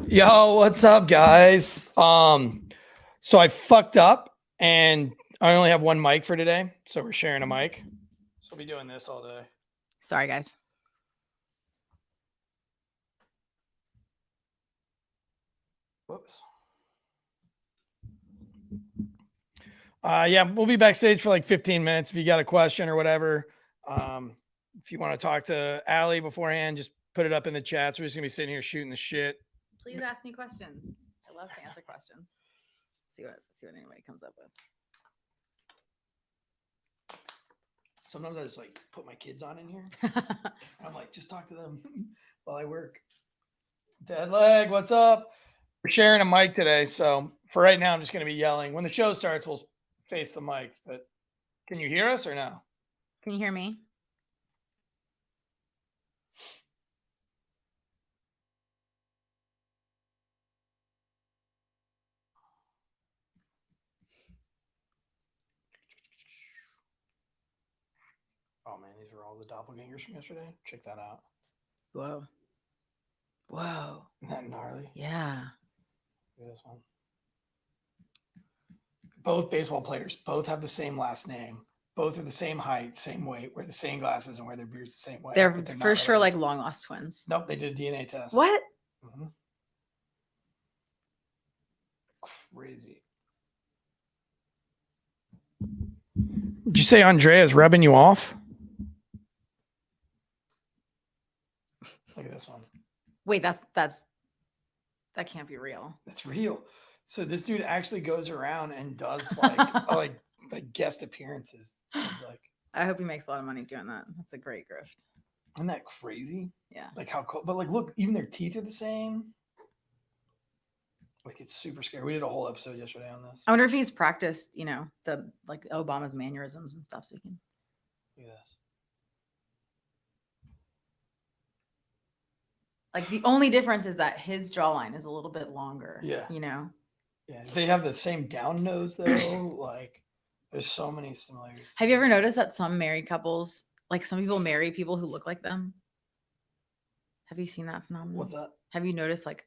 Yo, what's up, guys? So I fucked up and I only have one mic for today, so we're sharing a mic. So I'll be doing this all day. Sorry, guys. Whoops. Yeah, we'll be backstage for like 15 minutes. If you got a question or whatever, if you want to talk to Ali beforehand, just put it up in the chat. So we're just gonna be sitting here shooting the shit. Please ask me questions. I love to answer questions. See what anybody comes up with. Sometimes I just like put my kids on in here. I'm like, just talk to them while I work. Dead leg, what's up? We're sharing a mic today, so for right now, I'm just going to be yelling. When the show starts, we'll face the mics. But can you hear us or no? Can you hear me? Oh man, these were all the doppelgangers from yesterday. Check that out. Whoa. Whoa. Isn't that gnarly? Yeah. Look at this one. Both baseball players, both have the same last name. Both are the same height, same weight, wear the same glasses, and wear their beards the same way. They're for sure related. Like long lost twins. Nope, they did a DNA test. What? Mm-hmm. Crazy. Did you say Andrea's rubbing you off? Look at this one. Wait, that can't be real. That's real. So this dude actually goes around and does like like guest appearances. Like, I hope he makes a lot of money doing that. That's a great grift. Isn't that crazy? Yeah. Like how close, but like look, even their teeth are the same. Like it's super scary. We did a whole episode yesterday on this. I wonder if he's practiced, the like Obama's mannerisms and stuff, so he can. Look at this. Like the only difference is that his jawline is a little bit longer. Yeah. Yeah. They have the same down nose though. Like there's so many similarities. Have you ever noticed that some married couples, like some people marry people who look like them? Have you seen that phenomenon? What's that? Have you noticed like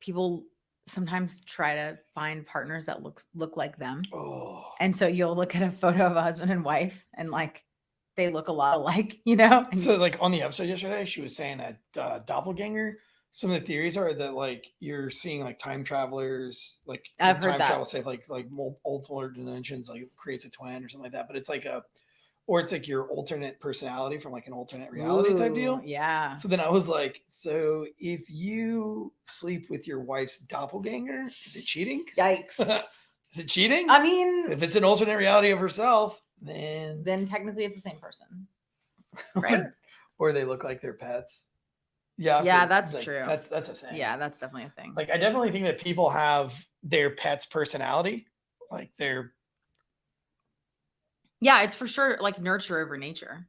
people sometimes try to find partners that look like them? Oh. And so you'll look at a photo of a husband and wife and like they look a lot alike, And so like on the episode yesterday, she was saying that doppelganger, some of the theories are that like you're seeing like time travelers, like I've heard time that. travel, say like multiple dimensions, like creates a twin or something like that. But it's like it's like your alternate personality from like an alternate reality type deal. Yeah. So then I was like, so if you sleep with your wife's doppelganger, is it cheating? Yikes. Is it cheating? I mean, if it's an alternate reality of herself, then technically it's the same person, right? Or they look like their pets. Yeah, that's like, true. That's a thing. Yeah, that's definitely a thing. Like I definitely think that people have their pet's personality, like their. Yeah, it's for sure like nurture over nature.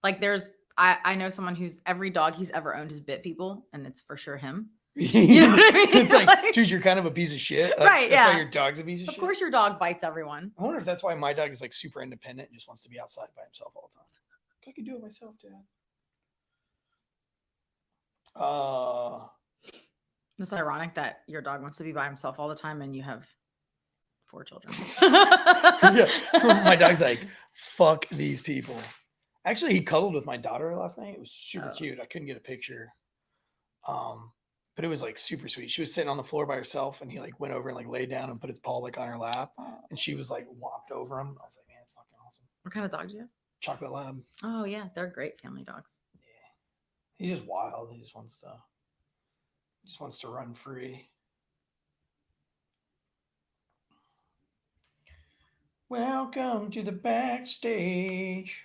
Like I know someone who's every dog he's ever owned has bit people, and it's for sure him. You know what I mean? It's like, dude, you're kind of a piece of shit. Right, that's why your dog's a piece of shit. Of course your dog bites everyone. I wonder if that's why my dog is like super independent and just wants to be outside by himself all the time. I can do it myself, Dad. It's ironic that your dog wants to be by himself all the time and you have 4 children. Yeah. My dog's like, fuck these people. Actually, he cuddled with my daughter last night. It was super cute. I couldn't get a picture. But it was like super sweet. She was sitting on the floor by herself and he like went over and like laid down and put his paw like on her lap. And she was like walked over him. I was like, man, it's fucking awesome. What kind of dog do you have? Chocolate lab. Oh yeah, they're great family dogs. Yeah. He's just wild. He just wants to run free. Welcome to the backstage.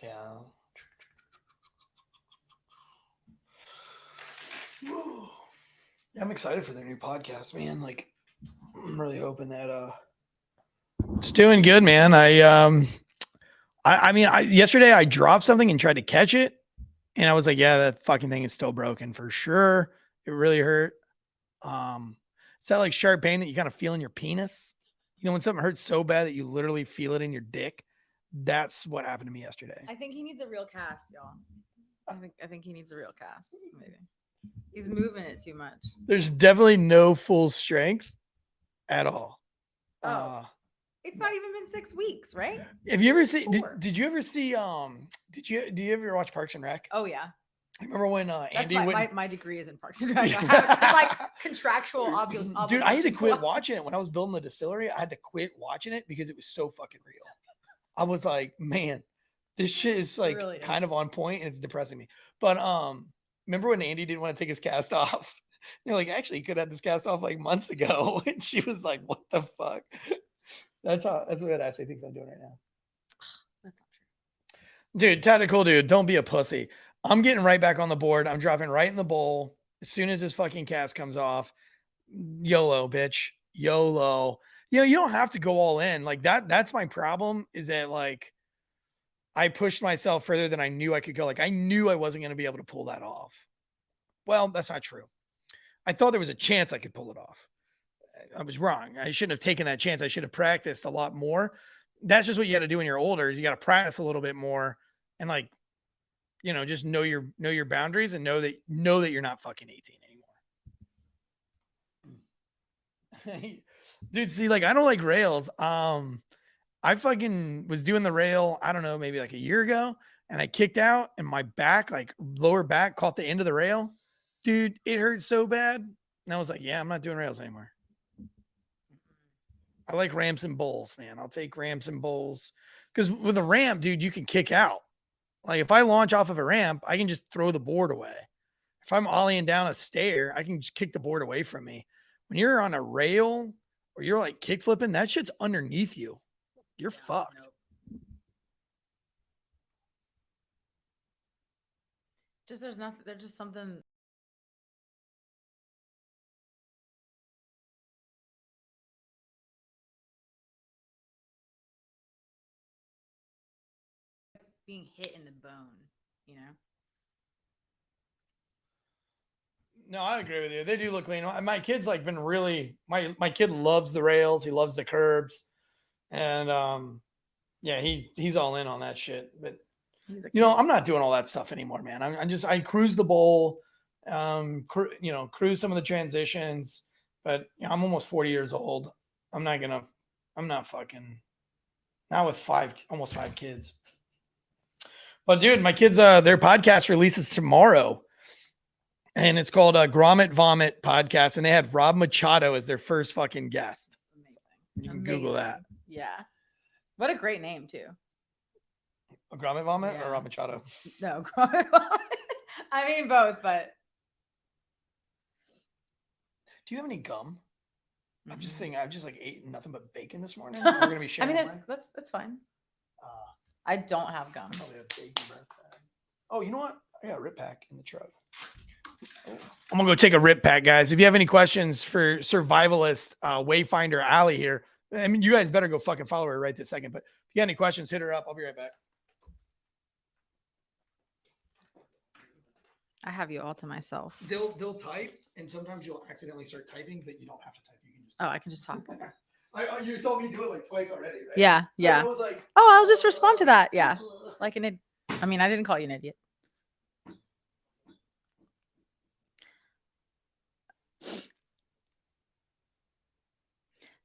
Yeah. I'm excited for their new podcast, man. Like, I'm really hoping that it's doing good, man. Yesterday I dropped something and tried to catch it, and I was like, yeah, that fucking thing is still broken for sure. It really hurt. It's that like sharp pain that you kind of feel in your penis. You know, when something hurts so bad that you literally feel it in your dick. That's what happened to me yesterday. I think he needs a real cast, y'all. I think he needs a real cast. Maybe he's moving it too much. There's definitely no full strength at all. Oh, it's not even been 6 weeks, right? Have you ever seen? Four. Did you ever see? Do you ever watch Parks and Rec? Oh yeah. I remember when That's Andy went. my degree is in Parks and Rec. It's like contractual obligation. Dude, I had to quit watching it when I was building the distillery. I had to quit watching it because it was so fucking real. I was like, man, this shit is like Really is. kind of on point and it's depressing me. But remember when Andy didn't want to take his cast off? They're like, actually, you could have this cast off like months ago. And she was like, what the fuck? That's what Ashley thinks I'm doing right now. That's not true. Dude, tactical dude, don't be a pussy. I'm getting right back on the board. I'm dropping right in the bowl as soon as this fucking cast comes off. YOLO, bitch. YOLO. You know, you don't have to go all in. Like that's my problem, is that like I pushed myself further than I knew I could go. Like I knew I wasn't going to be able to pull that off. Well, that's not true. I thought there was a chance I could pull it off. I was wrong. I shouldn't have taken that chance. I should have practiced a lot more. That's just what you got to do when you're older. You got to practice a little bit more and like, you know, just know your boundaries and know that you're not fucking 18 anymore. Dude, see, like I don't like rails. I fucking was doing the rail, I don't know, maybe like a year ago, and I kicked out and my back, like lower back, caught the end of the rail. Dude, it hurt so bad. And I was like, yeah, I'm not doing rails anymore. I like ramps and bowls, man. I'll take ramps and bowls. Because with a ramp, dude, you can kick out. Like if I launch off of a ramp, I can just throw the board away. If I'm ollieing down a stair, I can just kick the board away from me. When you're on a rail or you're like kick flipping, that shit's underneath you. You're fucked. Nope. There's nothing. There's just something. Being hit in the bone, you know. No, I agree with you. They do look clean. My kid's like been really my kid loves the rails. He loves the curbs. And yeah, he's all in on that shit. But you know, I'm not doing all that stuff anymore, man. I cruise the bowl, cruise some of the transitions, but you know, I'm almost 40 years old. I'm not fucking not with almost five kids. But dude, my kids, their podcast releases tomorrow. And it's called Grommet Vomit Podcast. And they had Rob Machado as their first fucking guest. You can Google that. Yeah. What a great name, too. A Grommet Vomit or Rob Machado? No, Grommet Vomit. I mean, both, but. Do you have any gum? I'm just thinking, I've just like ate nothing but bacon this morning. We're going to be sharing. I mean, that's fine. I don't have gum. Probably have bacon breath. Oh, you know what? I got a rip pack in the truck. I'm gonna go take a rip pack, guys. If you have any questions for Survivalist, WayfinderAli here, I mean, you guys better go fucking follow her right this second. But if you got any questions, hit her up. I'll be right back. I have you all to myself. They'll type, and sometimes you'll accidentally start typing, but you don't have to type. You can just. Oh, I can just talk. You saw me do it like twice already, right? Yeah, yeah. I was like, oh, I'll just respond to that. Yeah, like an. I mean, I didn't call you an idiot.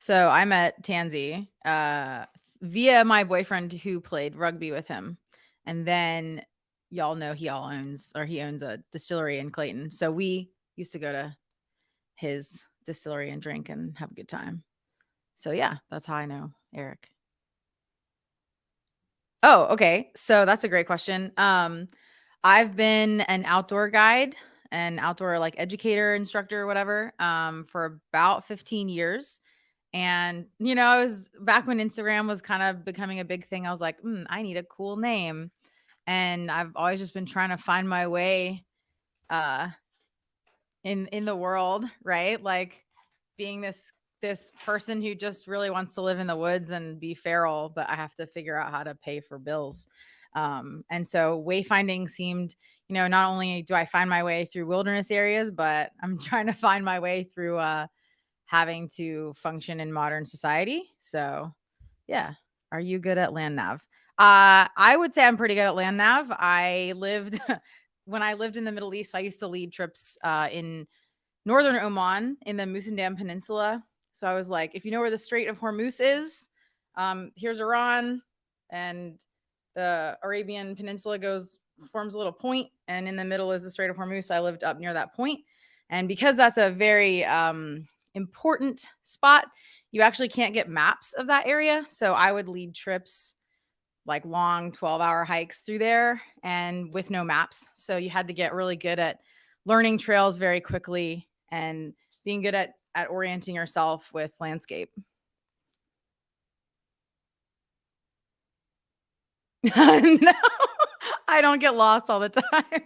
So I met Tansey via my boyfriend who played rugby with him. And then y'all know he owns a distillery in Clayton. So we used to go to his distillery and drink and have a good time. So yeah, that's how I know Eric. Oh, okay. So that's a great question. I've been an outdoor guide, an outdoor like educator, instructor, whatever, for about 15 years. And, you know, I was back when Instagram was kind of becoming a big thing. I was like, I need a cool name. And I've always just been trying to find my way in the world, right? Like being this person who just really wants to live in the woods and be feral, but I have to figure out how to pay for bills. And so wayfinding seemed, you know, not only do I find my way through wilderness areas, but I'm trying to find my way through having to function in modern society. So yeah. Are you good at land nav? I would say I'm pretty good at land nav. When I lived in the Middle East, I used to lead trips in northern Oman in the Musandam Peninsula. So I was like, if you know where the Strait of Hormuz is, here's Iran, and the Arabian Peninsula forms a little point, and in the middle is the Strait of Hormuz. I lived up near that point. And because that's a very important spot, you actually can't get maps of that area. So I would lead trips, like long 12-hour hikes through there, and with no maps. So you had to get really good at learning trails very quickly and being good at orienting yourself with landscape. No, I don't get lost all the time.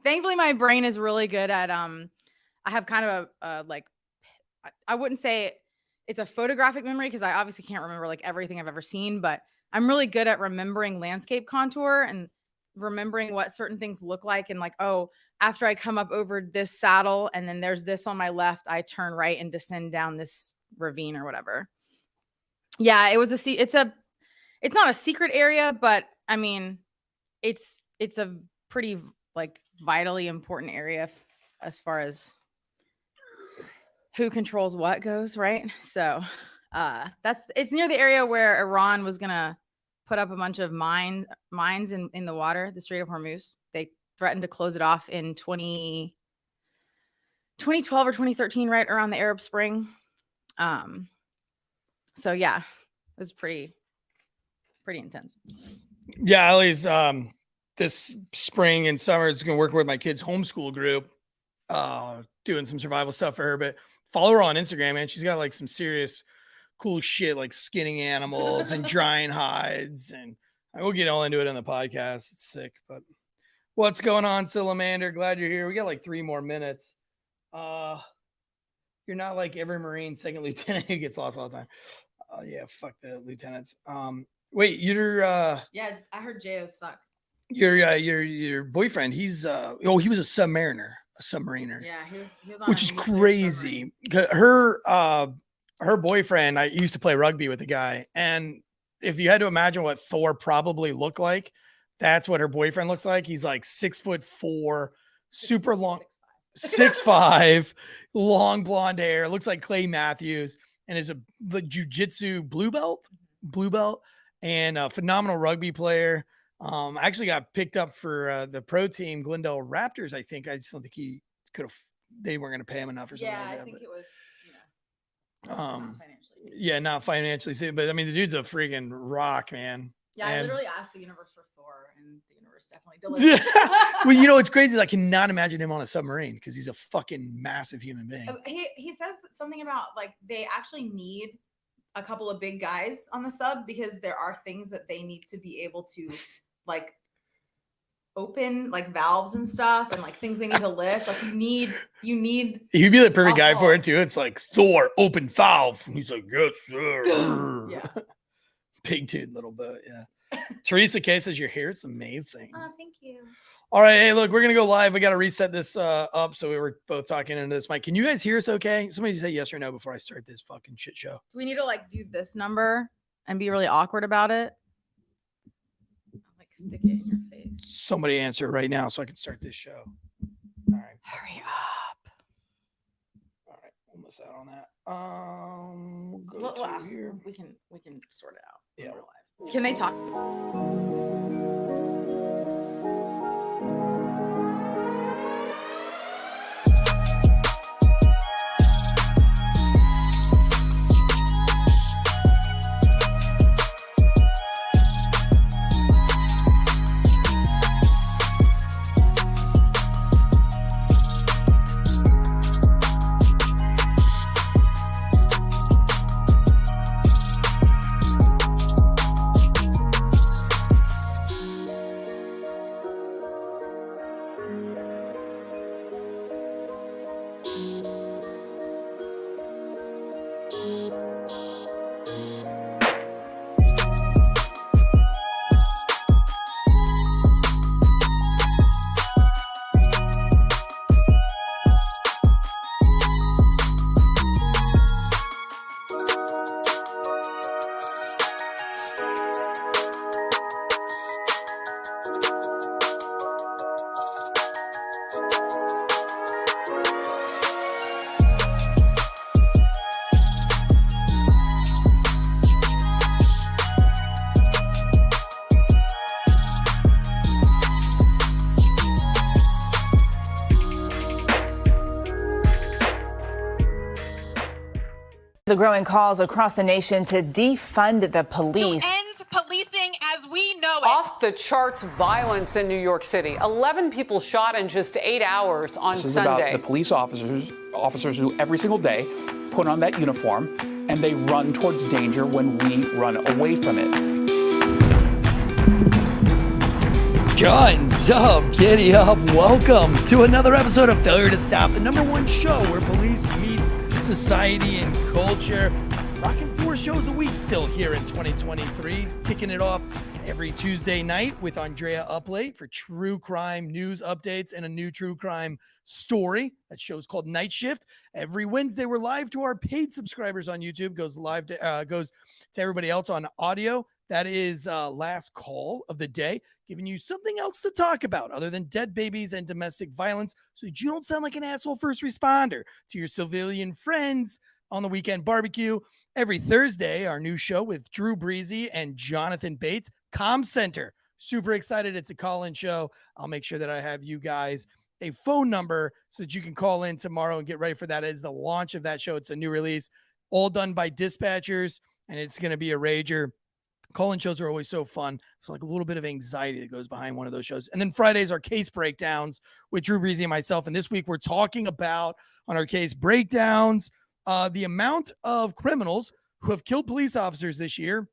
Thankfully, my brain is really good at I have kind of a like, I wouldn't say it's a photographic memory, because I obviously can't remember like everything I've ever seen, but I'm really good at remembering landscape contour and remembering what certain things look like. And like, oh, after I come up over this saddle and then there's this on my left, I turn right and descend down this ravine or whatever. Yeah, it's not a secret area, but I mean, it's a pretty like vitally important area as far as who controls what goes, right? So it's near the area where Iran was gonna put up a bunch of mines in the water, the Strait of Hormuz. They threatened to close it off in 2012 or 2013, right around the Arab Spring. So yeah, it was pretty intense. Yeah, Ali's this spring and summer is gonna work with my kids' homeschool group, doing some survival stuff for her. But follow her on Instagram, man. She's got like some serious cool shit, like skinning animals and drying hides, and I will get all into it on the podcast. It's sick. But what's going on, Salamander? Glad you're here. We got like 3 more minutes. You're not like every Marine second lieutenant who gets lost all the time. Yeah, fuck the lieutenants. Wait, you're yeah, I heard JOs suck. Your boyfriend, he was a submariner. Yeah, he was on, which is crazy. Her boyfriend, I used to play rugby with the guy, and if you had to imagine what Thor probably looked like, that's what her boyfriend looks like. He's like 6'4", super long, 6'5", long blonde hair, looks like Clay Matthews, and is a jiu-jitsu blue belt, and a phenomenal rugby player. Actually got picked up for the pro team, Glendale Raptors. I think. I just don't think he could have. They weren't going to pay him enough or something. Yeah, like that, I think it was. Not financially. Yeah, not financially. But I mean, the dude's a freaking rock, man. Yeah, I literally asked the universe for Thor, and the universe definitely delivered. Well, it's crazy. I cannot imagine him on a submarine because he's a fucking massive human being. He says something about like they actually need a couple of big guys on the sub because there are things that they need to be able to like open, like valves and stuff, and like things they need to lift. Like you need he'd be the perfect guy for it too. It's like Thor, open valve, and he's like, yes sir. Yeah. Big dude, little boat. Yeah. Teresa K says your hair's amazing. Oh, thank you. All right, hey, look, we're gonna go live. We got to reset this up so we were both talking into this mic. Can you guys hear us okay? Somebody say yes or no before I start this fucking shit show. Do we need to like do this number and be really awkward about it? Stick it in your face. Somebody answer right now so I can start this show. All right. Hurry up. All right. We'll miss out on that. We'll ask here. We can sort it out. Yeah. Can they talk? The growing calls across the nation to defund the police. To end policing as we know it. Off the charts violence in New York City. 11 people shot in just 8 hours on Sunday. This is about the police officers who every single day put on that uniform and they run towards danger when we run away from it. Guns up, giddy up. Welcome to another episode of Failure to Stop, the #1 show where police meets society and culture. Rocking 4 shows a week still here in 2023. Kicking it off every Tuesday night with Andrea up late for true crime news updates and a new true crime story. That show's called Night Shift. Every Wednesday we're live to our paid subscribers on YouTube. Goes to everybody else on audio. That is last call of the day, giving you something else to talk about other than dead babies and domestic violence so that you don't sound like an asshole first responder to your civilian friends on the weekend barbecue. Every Thursday, our new show with Drew Breezy and Jonathan Bates, Comm Center. Super excited. It's a call-in show. I'll make sure that I have you guys a phone number so that you can call in tomorrow and get ready for that. It is the launch of that show. It's a new release, all done by dispatchers, and it's going to be a rager. Call-in shows are always so fun. It's like a little bit of anxiety that goes behind one of those shows. And then Fridays are case breakdowns with Drew Breezy and myself. And this week we're talking about, on our case breakdowns, the amount of criminals who have killed police officers this year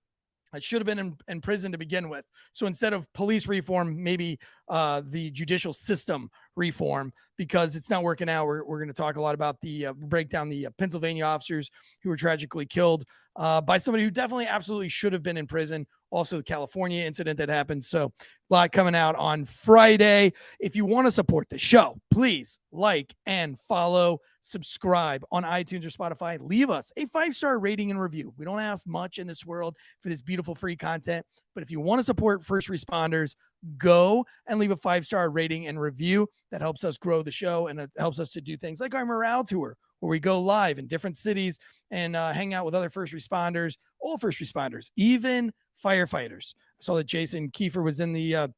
that should have been in prison to begin with. So instead of police reform, maybe the judicial system reform, because it's not working out. We're going to talk a lot about the break down the Pennsylvania officers who were tragically killed by somebody who definitely absolutely should have been in prison. Also, the California incident that happened. So a lot coming out on Friday. If you want to support the show, please like and follow, subscribe on iTunes or Spotify. Leave us a 5-star rating and review. We don't ask much in this world for this beautiful free content, but if you want to support first responders, go and leave a 5-star rating and review. That helps us grow the show, and it helps us to do things like our morale tour, where we go live in different cities and hang out with other first responders, all first responders, even firefighters. I saw that Jason Kiefer was in the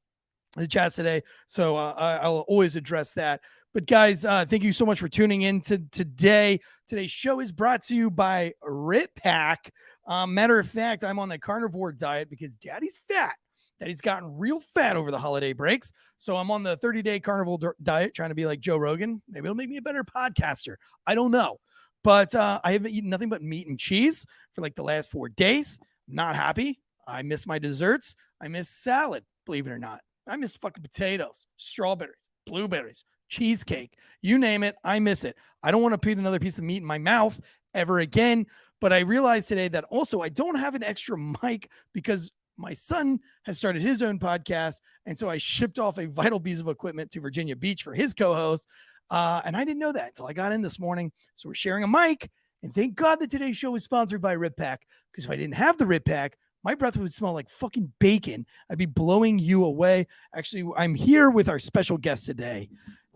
chat today, so I'll always address that. But guys, thank you so much for tuning in to today. Today's show is brought to you by Rit Pack. Matter of fact, I'm on the carnivore diet because Daddy's fat. Daddy's gotten real fat over the holiday breaks. So I'm on the 30-day carnivore diet, trying to be like Joe Rogan. Maybe it'll make me a better podcaster. I don't know. But I haven't eaten nothing but meat and cheese for like the last 4 days. Not happy. I miss my desserts. I miss salad, believe it or not. I miss fucking potatoes, strawberries, blueberries, cheesecake. You name it, I miss it. I don't want to put another piece of meat in my mouth ever again. But I realized today that also I don't have an extra mic because my son has started his own podcast. And so I shipped off a vital piece of equipment to Virginia Beach for his co-host. And I didn't know that until I got in this morning. So we're sharing a mic. And thank God that today's show is sponsored by Rit Pack, because if I didn't have the Rit Pack, my breath would smell like fucking bacon. I'd be blowing you away. Actually, I'm here with our special guest today,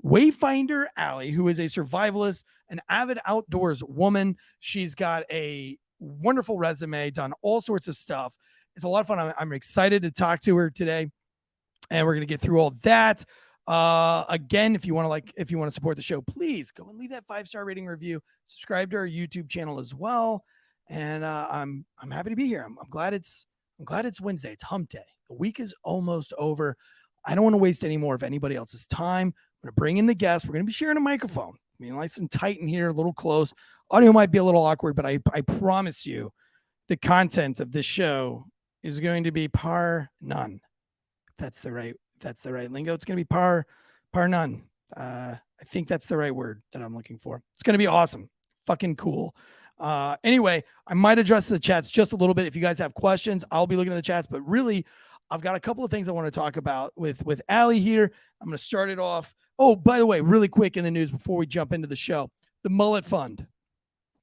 WayfinderAli, who is a survivalist, an avid outdoors woman. She's got a wonderful resume, done all sorts of stuff. It's a lot of fun. I'm excited to talk to her today, and we're going to get through all that. Again, if you want to support the show, please go and leave that 5-star rating review. Subscribe to our YouTube channel as well. And I'm happy to be here. I'm glad it's Wednesday. It's hump day. The week is almost over. I don't want to waste any more of anybody else's time. I'm going to bring in the guest. We're going to be sharing a microphone. I mean, nice and tight in here, a little close. Audio might be a little awkward, but I promise you the content of this show is going to be par none. That's the right lingo. It's going to be par none. I think that's the right word that I'm looking for. It's going to be awesome. Fucking cool. Anyway, I might address the chats just a little bit. If you guys have questions, I'll be looking at the chats, but really I've got a couple of things I want to talk about with Ali here. I'm going to start it off. Oh, by the way, really quick in the news before we jump into the show, the Mullet Fund.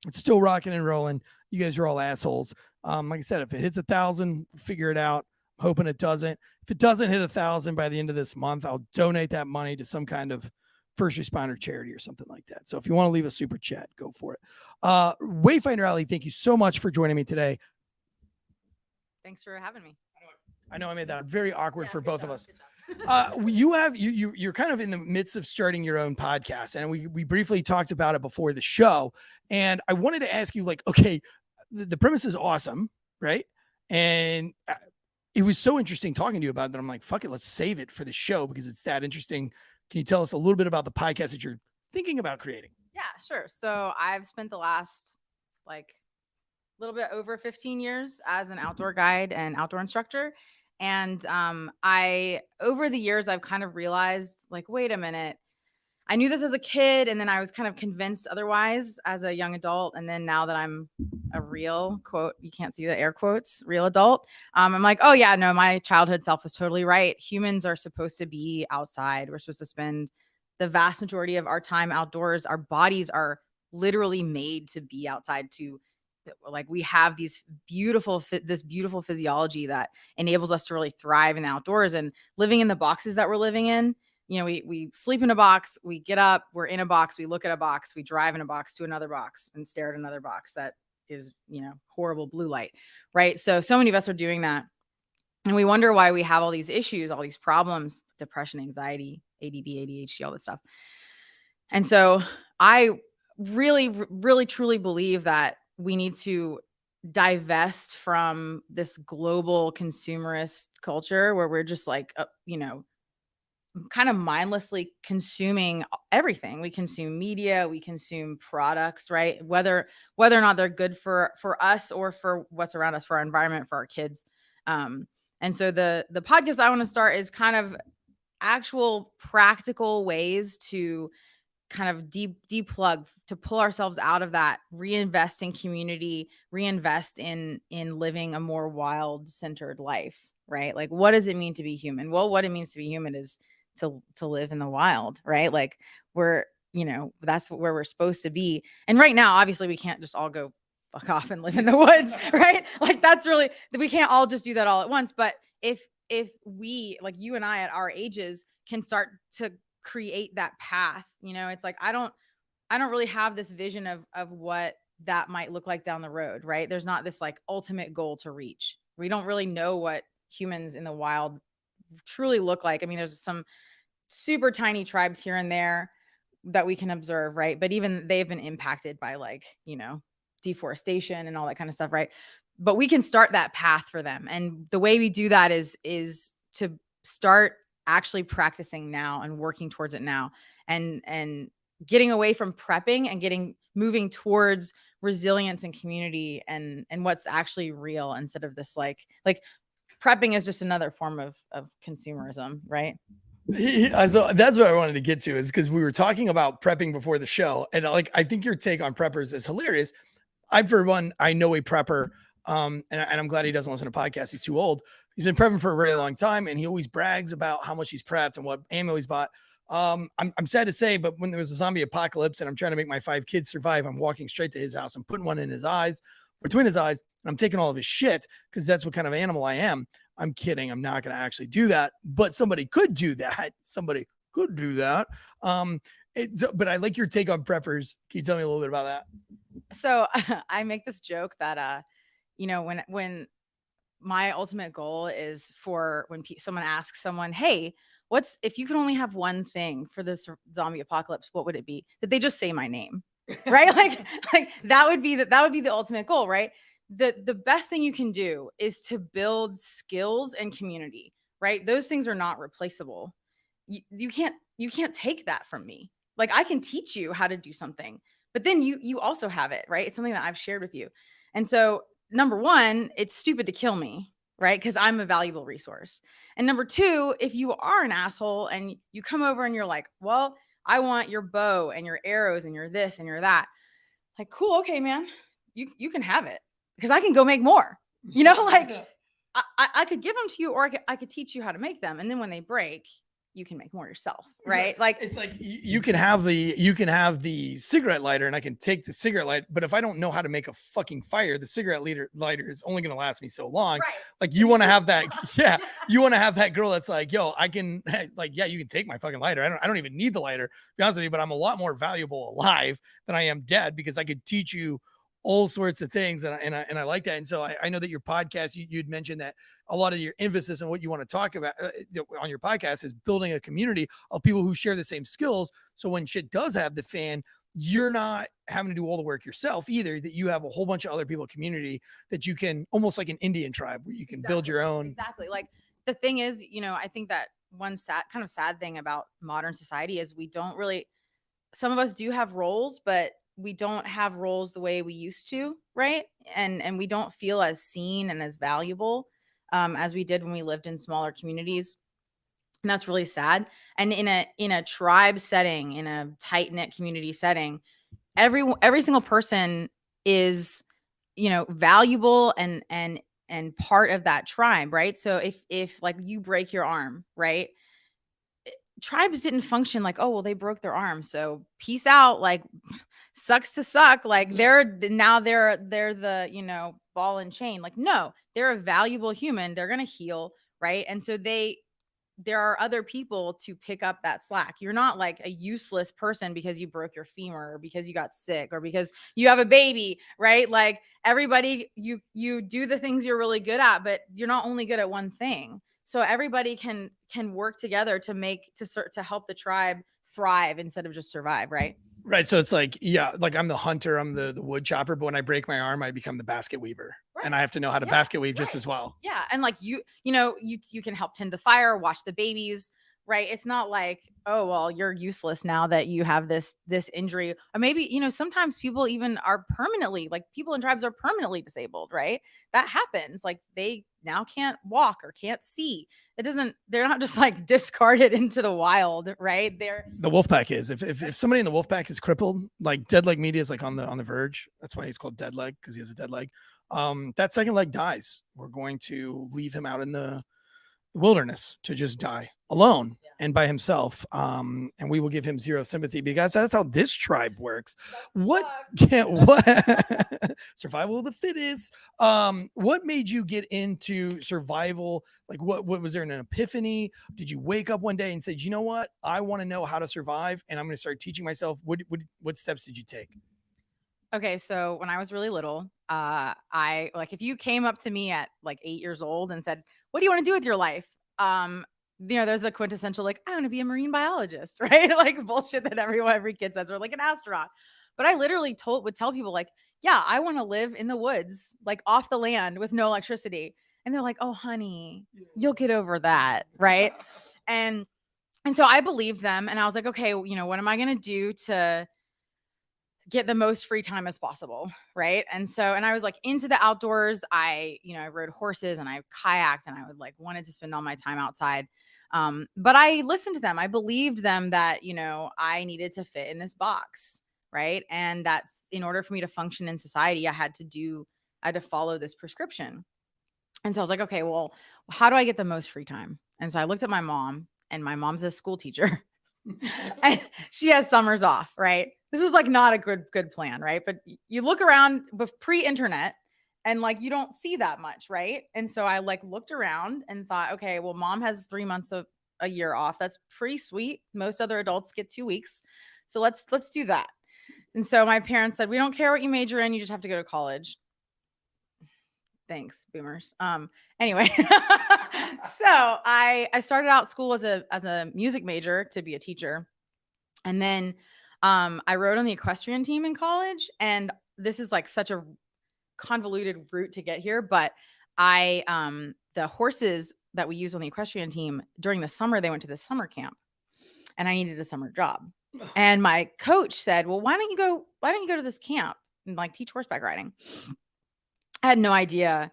It's still rocking and rolling. You guys are all assholes. Like I said, if it hits 1,000, figure it out. I'm hoping it doesn't. If it doesn't hit 1,000 by the end of this month, I'll donate that money to some kind of first responder charity or something like that. So if you want to leave a super chat, go for it. WayfinderAli, thank you so much for joining me today. Thanks for having me. I know I made that very awkward for both of us. You're kind of in the midst of starting your own podcast, and we briefly talked about it before the show. And I wanted to ask you, like, okay, the premise is awesome, right? And it was so interesting talking to you about it that I'm like, fuck it, let's save it for the show because it's that interesting. Can you tell us a little bit about the podcast that you're thinking about creating? Yeah, sure. So I've spent the last like little bit over 15 years as an outdoor guide and outdoor instructor. And I, over the years, I've kind of realized like, wait a minute, I knew this as a kid, and then I was kind of convinced otherwise as a young adult. And then now that I'm a real quote, you can't see the air quotes, real adult, I'm like, oh yeah, no, my childhood self was totally right. Humans are supposed to be outside. We're supposed to spend the vast majority of our time outdoors. Our bodies are literally made to be outside. To like, we have these beautiful this beautiful physiology that enables us to really thrive in the outdoors. And living in the boxes that we're living in, you know, we sleep in a box, we get up, we're in a box, we look at a box, we drive in a box to another box and stare at another box that is, you know, horrible blue light, right? So many of us are doing that. And we wonder why we have all these issues, all these problems, depression, anxiety, ADD, ADHD, all this stuff. And so I really, truly believe that we need to divest from this global consumerist culture where we're just like, you know, kind of mindlessly consuming everything. We consume media, we consume products, right? Whether or not they're good for us or for what's around us, for our environment, for our kids. And so the podcast I want to start is kind of actual practical ways to kind of deplug, to pull ourselves out of that, reinvest in community, reinvest in living a more wild centered life, right? Like, what does it mean to be human? Well, what it means to be human is to live in the wild, right? Like, we're, you know, that's where we're supposed to be. And right now, obviously we can't just all go fuck off and live in the woods, right? Like, that's really, we can't all just do that all at once. But if we, like you and I at our ages, can start to create that path, you know, it's like, I don't really have this vision of what that might look like down the road, right? There's not this like ultimate goal to reach. We don't really know what humans in the wild truly look like. I mean, there's some super tiny tribes here and there that we can observe, right? But even they've been impacted by, like, you know, deforestation and all that kind of stuff, right? But we can start that path for them. And the way we do that is to start actually practicing now and working towards it now, and getting away from prepping and moving towards resilience and community and what's actually real, instead of this like prepping is just another form of consumerism, right? So that's what I wanted to get to, is because we were talking about prepping before the show, and like, I think your take on preppers is hilarious. For one, I know a prepper, and I'm glad he doesn't listen to podcasts. He's too old. He's been prepping for a really long time, and he always brags about how much he's prepped and what ammo he's bought. I'm sad to say, but when there was a zombie apocalypse and I'm trying to make my 5 kids survive, I'm walking straight to his house. I'm putting one in his eyes, between his eyes, and I'm taking all of his shit because that's what kind of animal I am. I'm kidding. I'm not going to actually do that, but somebody could do that. But I like your take on preppers. Can you tell me a little bit about that? So I make this joke that, you know, when my ultimate goal is for when someone asks someone, hey, if you could only have one thing for this zombie apocalypse, what would it be? That they just say my name, right? like that would be the ultimate goal, right? The best thing you can do is to build skills and community, right? Those things are not replaceable. You can't take that from me. Like, I can teach you how to do something, but then you also have it, right? It's something that I've shared with you. And so, number one, it's stupid to kill me, right? Because I'm a valuable resource. And number two, if you are an asshole and you come over and you're like, well, I want your bow and your arrows and your this and your that, like, cool, okay, man, you can have it, because I can go make more, you know, like I could give them to you, or I could teach you how to make them. And then when they break, you can make more yourself, right? Like, it's like you can have the cigarette lighter, and I can take the cigarette lighter, but if I don't know how to make a fucking fire, the cigarette lighter is only going to last me so long. right. Like, you want to have that, yeah, you want to have that girl that's like, yo, I can, like, yeah, you can take my fucking lighter. I don't even need the lighter, to be honest with you, but I'm a lot more valuable alive than I am dead, because I could teach you all sorts of things. And I like that. And so I know that your podcast, you'd mentioned that a lot of your emphasis on what you want to talk about on your podcast is building a community of people who share the same skills. So when shit does have the fan, you're not having to do all the work yourself either, that you have a whole bunch of other people, community that you can, almost like an Indian tribe where you can build your own. Exactly. Like the thing is, I think that one sad thing about modern society is we don't really, some of us do have roles, but we don't have roles the way we used to, right? And we don't feel as seen and as valuable as we did when we lived in smaller communities. And that's really sad. And in a tribe setting, in a tight knit community setting, every single person is, valuable and part of that tribe, right? So if like you break your arm, right? Tribes didn't function like, oh, well, they broke their arm, so peace out, like sucks to suck, like they're the ball and chain. Like, no, they're a valuable human, they're gonna heal, right? And so there are other people to pick up that slack. You're not like a useless person because you broke your femur or because you got sick or because you have a baby, right? Like everybody, you do the things you're really good at, but you're not only good at one thing. So everybody can work together to help the tribe thrive instead of just survive, right? Right. So it's like, yeah, like I'm the hunter, I'm the wood chopper, but when I break my arm, I become the basket weaver. Right. And I have to know how to basket weave just right. as well. Yeah. And like you can help tend the fire, watch the babies, right? It's not like, oh, well, you're useless now that you have this injury. Or maybe, sometimes people even are permanently, like people in tribes are permanently disabled, right? That happens. Like they now can't walk or can't see. They're not just like discarded into the wild, right? The wolf pack is, if somebody in the wolf pack is crippled, like dead leg media is like on the verge. That's why he's called dead leg, because he has a dead leg. That second leg dies. We're going to leave him out in the wilderness to just die alone and by himself. And we will give him zero sympathy because that's how this tribe works. What survival of the fittest. What made you get into survival? Like what was there an epiphany? Did you wake up one day and say, you know what? I want to know how to survive and I'm going to start teaching myself. What steps did you take? Okay, so when I was really little, I like if you came up to me at like 8 years old and said, "What do you want to do with your life?" There's the quintessential like, "I want to be a marine biologist," right? Like bullshit that every kid says, or like an astronaut. But I literally would tell people like, "Yeah, I want to live in the woods, like off the land with no electricity." And they're like, "Oh, honey, you'll get over that," right? And so I believed them, and I was like, "Okay, what am I gonna do to get the most free time as possible?" Right. And I was like into the outdoors. I rode horses and I kayaked and I would like wanted to spend all my time outside. But I listened to them. I believed them that, I needed to fit in this box. Right. And that's in order for me to function in society, I had to follow this prescription. And so I was like, okay, well, how do I get the most free time? And so I looked at my mom, and my mom's a school teacher. And she has summers off, right? This was like not a good plan, right? But you look around with pre-internet and like you don't see that much, right? And so I like looked around and thought, okay, well, mom has 3 months of a year off. That's pretty sweet. Most other adults get 2 weeks. So let's do that. And so my parents said, we don't care what you major in, you just have to go to college. Thanks, boomers. Anyway, so I started out school as a music major to be a teacher. And then I rode on the equestrian team in college. And this is like such a convoluted route to get here. But the horses that we use on the equestrian team during the summer, they went to this summer camp and I needed a summer job. And my coach said, well, why don't you go to this camp and like teach horseback riding? I had no idea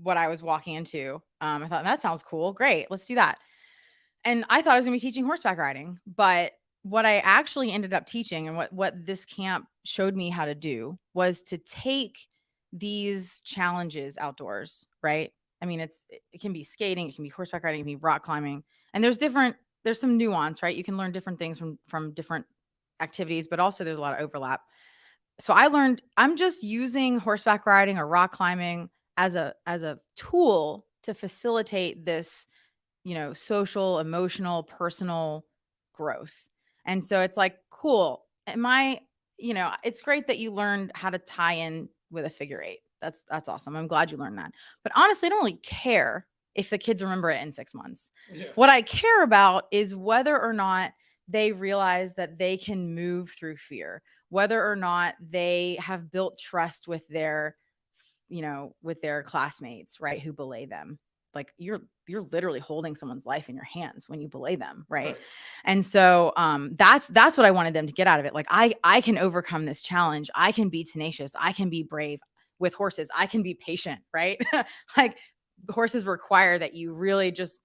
what I was walking into. I thought that sounds cool. Great. Let's do that. And I thought I was gonna be teaching horseback riding, but what I actually ended up teaching and what this camp showed me how to do was to take these challenges outdoors, right? I mean, it can be skating, it can be horseback riding, it can be rock climbing. And there's some nuance, right? You can learn different things from different activities, but also there's a lot of overlap. So I learned I'm just using horseback riding or rock climbing as a tool to facilitate this, social, emotional, personal growth. And so it's like, cool. It's great that you learned how to tie in with a figure eight. That's awesome. I'm glad you learned that. But honestly, I don't really care if the kids remember it in 6 months. Yeah. What I care about is whether or not they realize that they can move through fear, whether or not they have built trust with their, with their classmates, right, who belay them. Like you're literally holding someone's life in your hands when you belay them, right? And so that's what I wanted them to get out of it. Like I can overcome this challenge. I can be tenacious. I can be brave with horses. I can be patient, right? Like horses require that you really just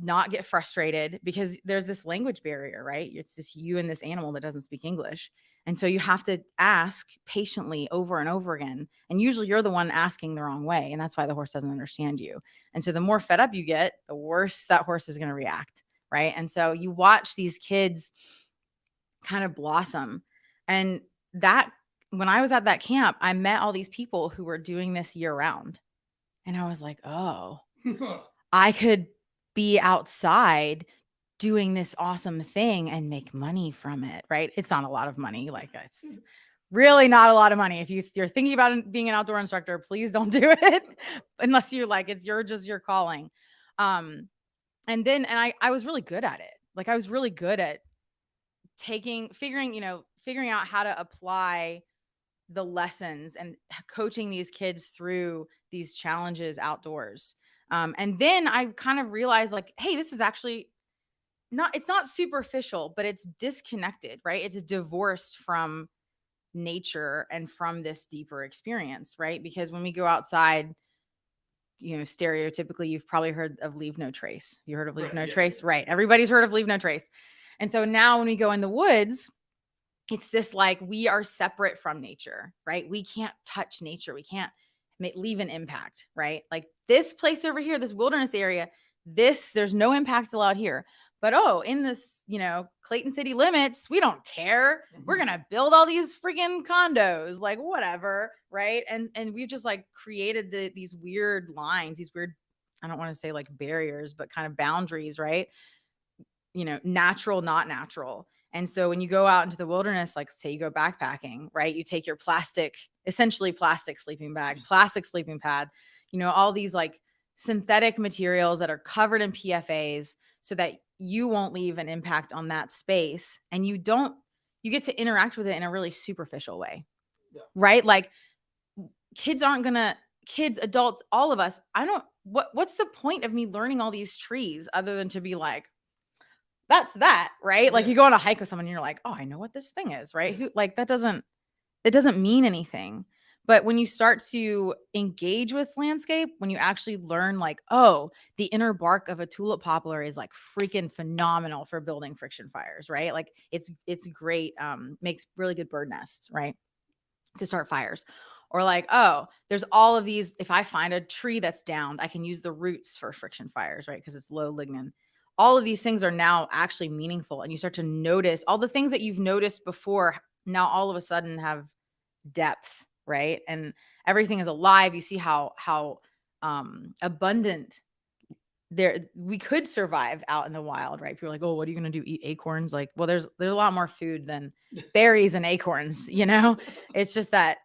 not get frustrated because there's this language barrier, right? It's just you and this animal that doesn't speak English. And so you have to ask patiently over and over again. And usually you're the one asking the wrong way. And that's why the horse doesn't understand you. And so the more fed up you get, the worse that horse is going to react. Right. And so you watch these kids kind of blossom. And that when I was at that camp, I met all these people who were doing this year round. And I was like, oh, I could be outside doing this awesome thing and make money from it, right? It's not a lot of money. Like it's really not a lot of money. If you're thinking about being an outdoor instructor, please don't do it unless you're like, it's your calling. And I was really good at it. Like I was really good at figuring out how to apply the lessons and coaching these kids through these challenges outdoors. And then I kind of realized like, hey, this is actually it's not superficial, but it's disconnected, right? It's divorced from nature and from this deeper experience, right? Because when we go outside, stereotypically, you've probably heard of leave no trace. You heard of leave no trace? Right. Everybody's heard of leave no trace. And so now when we go in the woods, it's this like we are separate from nature, right? We can't touch nature. We can't leave an impact, right? Like this place over here, this wilderness area, there's no impact allowed here. But in this, Clayton city limits, we don't care. We're going to build all these freaking condos, like whatever, right? And we've just like created these weird lines, these weird, I don't want to say like barriers, but kind of boundaries, right? Natural, not natural. And so when you go out into the wilderness, like say you go backpacking, right? You take your essentially plastic sleeping bag, plastic sleeping pad, all these like synthetic materials that are covered in PFAs so that you won't leave an impact on that space. And you get to interact with it in a really superficial way, right? Like kids, adults, all of us, what's the point of me learning all these trees other than to be like, that's that, right? Like you go on a hike with someone and you're like, oh, I know what this thing is, right? It doesn't mean anything. But when you start to engage with landscape, when you actually learn like, oh, the inner bark of a tulip poplar is like freaking phenomenal for building friction fires, right? Like it's great, makes really good bird nests, right? To start fires. Or like, oh, there's all of these, if I find a tree that's downed, I can use the roots for friction fires, right? Because it's low lignin. All of these things are now actually meaningful. And you start to notice all the things that you've noticed before now all of a sudden have depth, right? And everything is alive. You see how abundant we could survive out in the wild, right? People are like, oh, what are you going to do? Eat acorns? Like, well, there's a lot more food than berries and acorns, It's just that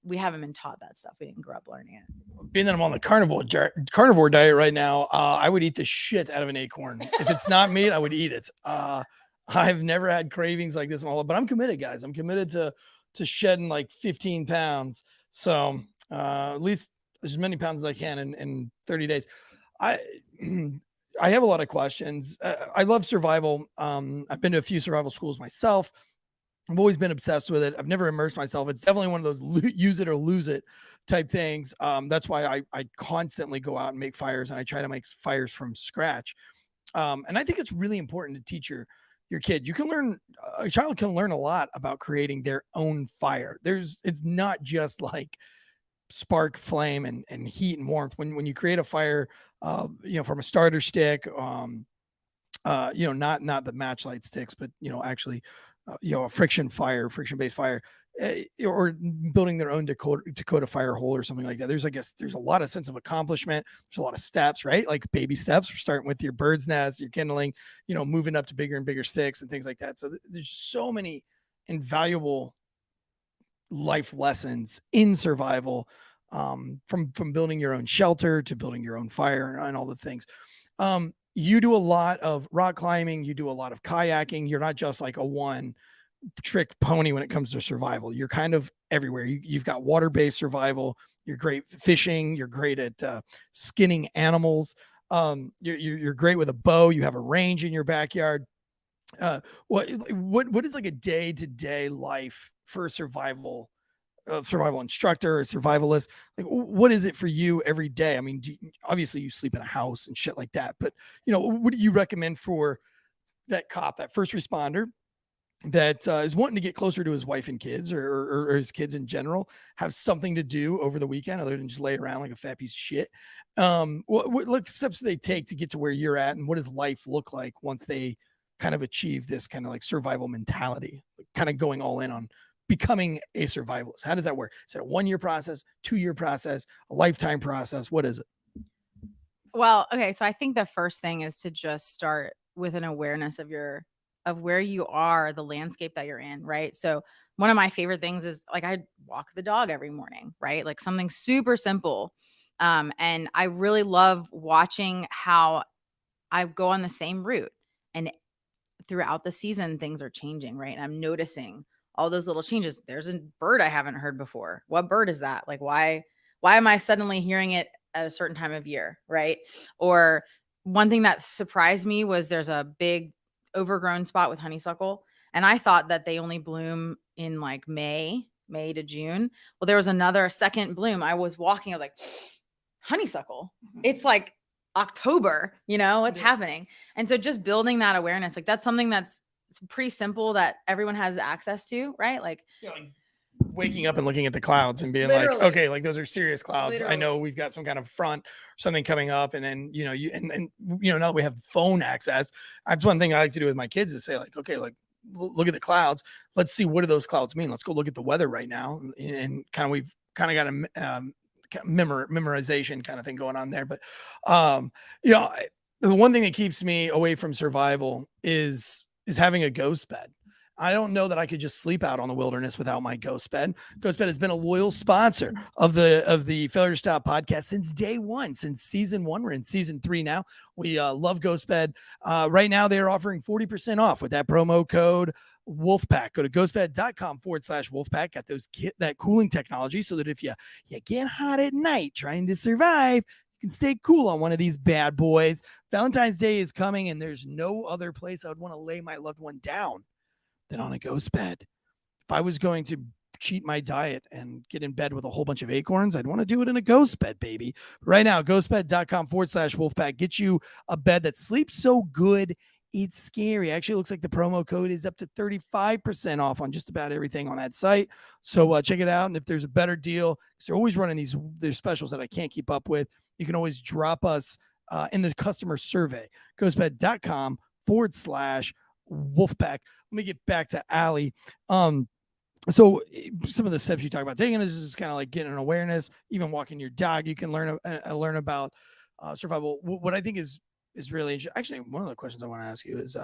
we haven't been taught that stuff. We didn't grow up learning it. Being that I'm on the carnivore diet right now, I would eat the shit out of an acorn. If it's not meat, I would eat it. I've never had cravings like this, but I'm committed, guys. I'm committed to shedding like 15 pounds. So at least as many pounds as I can in 30 days. I have a lot of questions. I love survival. I've been to a few survival schools myself. I've always been obsessed with it. I've never immersed myself. It's definitely one of those use it or lose it type things. That's why I constantly go out and make fires, and I try to make fires from scratch. And I think it's really important to teach your kid. A child can learn a lot about creating their own fire. It's not just like spark, flame, and heat and warmth. When you create a fire, from a starter stick, not the match light sticks, but actually, a friction-based fire, or building their own Dakota fire hole or something like that. There's a lot of sense of accomplishment. There's a lot of steps, right? Like baby steps. We're starting with your bird's nest, your kindling, moving up to bigger and bigger sticks and things like that. So there's so many invaluable life lessons in survival, from building your own shelter to building your own fire and all the things. you do a lot of rock climbing, you do a lot of kayaking. You're not just like a one trick pony when it comes to survival. You're kind of everywhere. You've got water-based survival. You're great fishing. You're great at skinning animals. You're great with a bow. You have a range in your backyard. What is like a day-to-day life for a survival instructor or survivalist? Like, what is it for you every day? I mean, obviously you sleep in a house and shit like that, but what do you recommend for that cop, that first responder that is wanting to get closer to his wife and kids, or his kids in general, have something to do over the weekend other than just lay around like a fat piece of shit? What steps do they take to get to where you're at, and what does life look like once they kind of achieve this kind of like survival mentality, kind of going all in on becoming a survivalist? How does that work? Is it a 1 year process, 2 year process, a lifetime process? What is it? Well, okay, so I think the first thing is to just start with an awareness of where you are, the landscape that you're in, right? So one of my favorite things is like I walk the dog every morning, right? Like something super simple. And I really love watching how I go on the same route, and throughout the season things are changing, right? And I'm noticing all those little changes. There's a bird I haven't heard before. What bird is that? Like why am I suddenly hearing it at a certain time of year, right? Or one thing that surprised me was there's a big overgrown spot with honeysuckle, and I thought that they only bloom in like May to June. Well, there was another second bloom. I was walking, I was like, honeysuckle. It's like October, what's happening? And so just building that awareness, like that's something that's pretty simple that everyone has access to, right? Like, Like waking up and looking at the clouds and being Literally. like, okay, like those are serious clouds. I Literally. know we've got some kind of front or something coming up. And then, now that we have phone access, that's one thing I like to do with my kids is say like, okay, like look at the clouds. Let's see, what do those clouds mean? Let's go look at the weather right now. And we've kind of got a memorization kind of thing going on there. But, the one thing that keeps me away from survival is having a ghost bed. I don't know that I could just sleep out on the wilderness without my ghost bed. Ghost bed has been a loyal sponsor of the Failure to Stop podcast since day one, since season 1. We're in season 3 now. We love ghost bed. Right now they are offering 40% off with that promo code Wolfpack. Go to ghostbed.com/Wolfpack. Got that cooling technology so that if you get hot at night trying to survive, you can stay cool on one of these bad boys. Valentine's Day is coming, and there's no other place I would want to lay my loved one down than on a ghost bed. If I was going to cheat my diet and get in bed with a whole bunch of acorns, I'd want to do it in a ghost bed, baby. Right now, ghostbed.com/Wolfpack. Get you a bed that sleeps so good it's scary. Actually, it looks like the promo code is up to 35% off on just about everything on that site. So check it out. And if there's a better deal, because they're always running their specials that I can't keep up with, you can always drop us in the customer survey. ghostbed.com/Wolfpack. Let me get back to Ali. So some of the steps you talk about taking is just kind of like getting an awareness, even walking your dog. You can learn about survival. What I think is really interesting. Actually, one of the questions I want to ask you is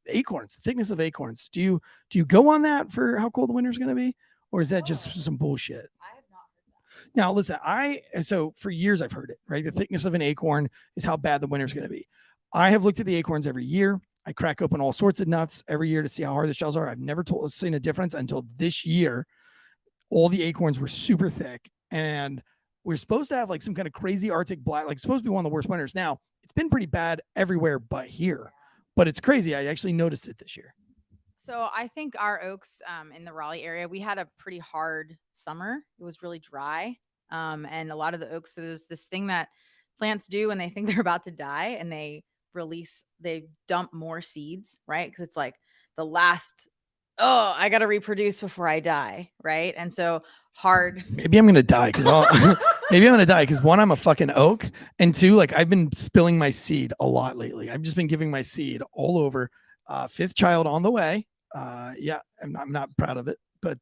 acorns, the thickness of acorns. Do you go on that for how cold the winter is going to be, or is that just some bullshit? I have not heard that. Now, listen, so for years I've heard it, right? The thickness of an acorn is how bad the winter is going to be. I have looked at the acorns every year. I crack open all sorts of nuts every year to see how hard the shells are. I've never seen a difference until this year. All the acorns were super thick, and we're supposed to have like some kind of crazy Arctic black, like supposed to be one of the worst winters. Now, it's been pretty bad everywhere but here, but it's crazy. I actually noticed it this year. So I think our oaks in the Raleigh area, we had a pretty hard summer. It was really dry. And a lot of the oaks, is this thing that plants do when they think they're about to die, and they dump more seeds, right? Because it's like the last, I got to reproduce before I die, right? And so hard. Maybe I'm going to die because one, I'm a fucking oak, and two, like I've been spilling my seed a lot lately. I've just been giving my seed all over. 5th child on the way. Yeah, I'm not proud of it, but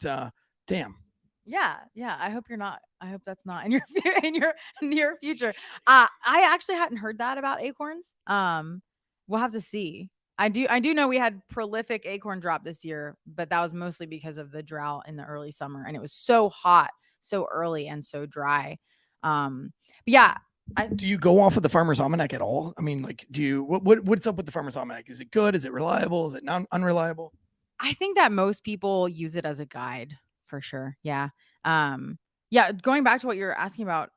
damn. Yeah. I hope you're not. I hope that's not in your near future. I actually hadn't heard that about acorns. We'll have to see. I do know we had prolific acorn drop this year, but that was mostly because of the drought in the early summer, and it was so hot so early and so dry. But yeah, Do you go off of the Farmer's Almanac at all? I mean, like, do you what's up with the Farmer's Almanac? Is it good? Is it reliable? Is it unreliable? I think that most people use it as a guide for sure. Yeah. Yeah. Going back to what you're asking about,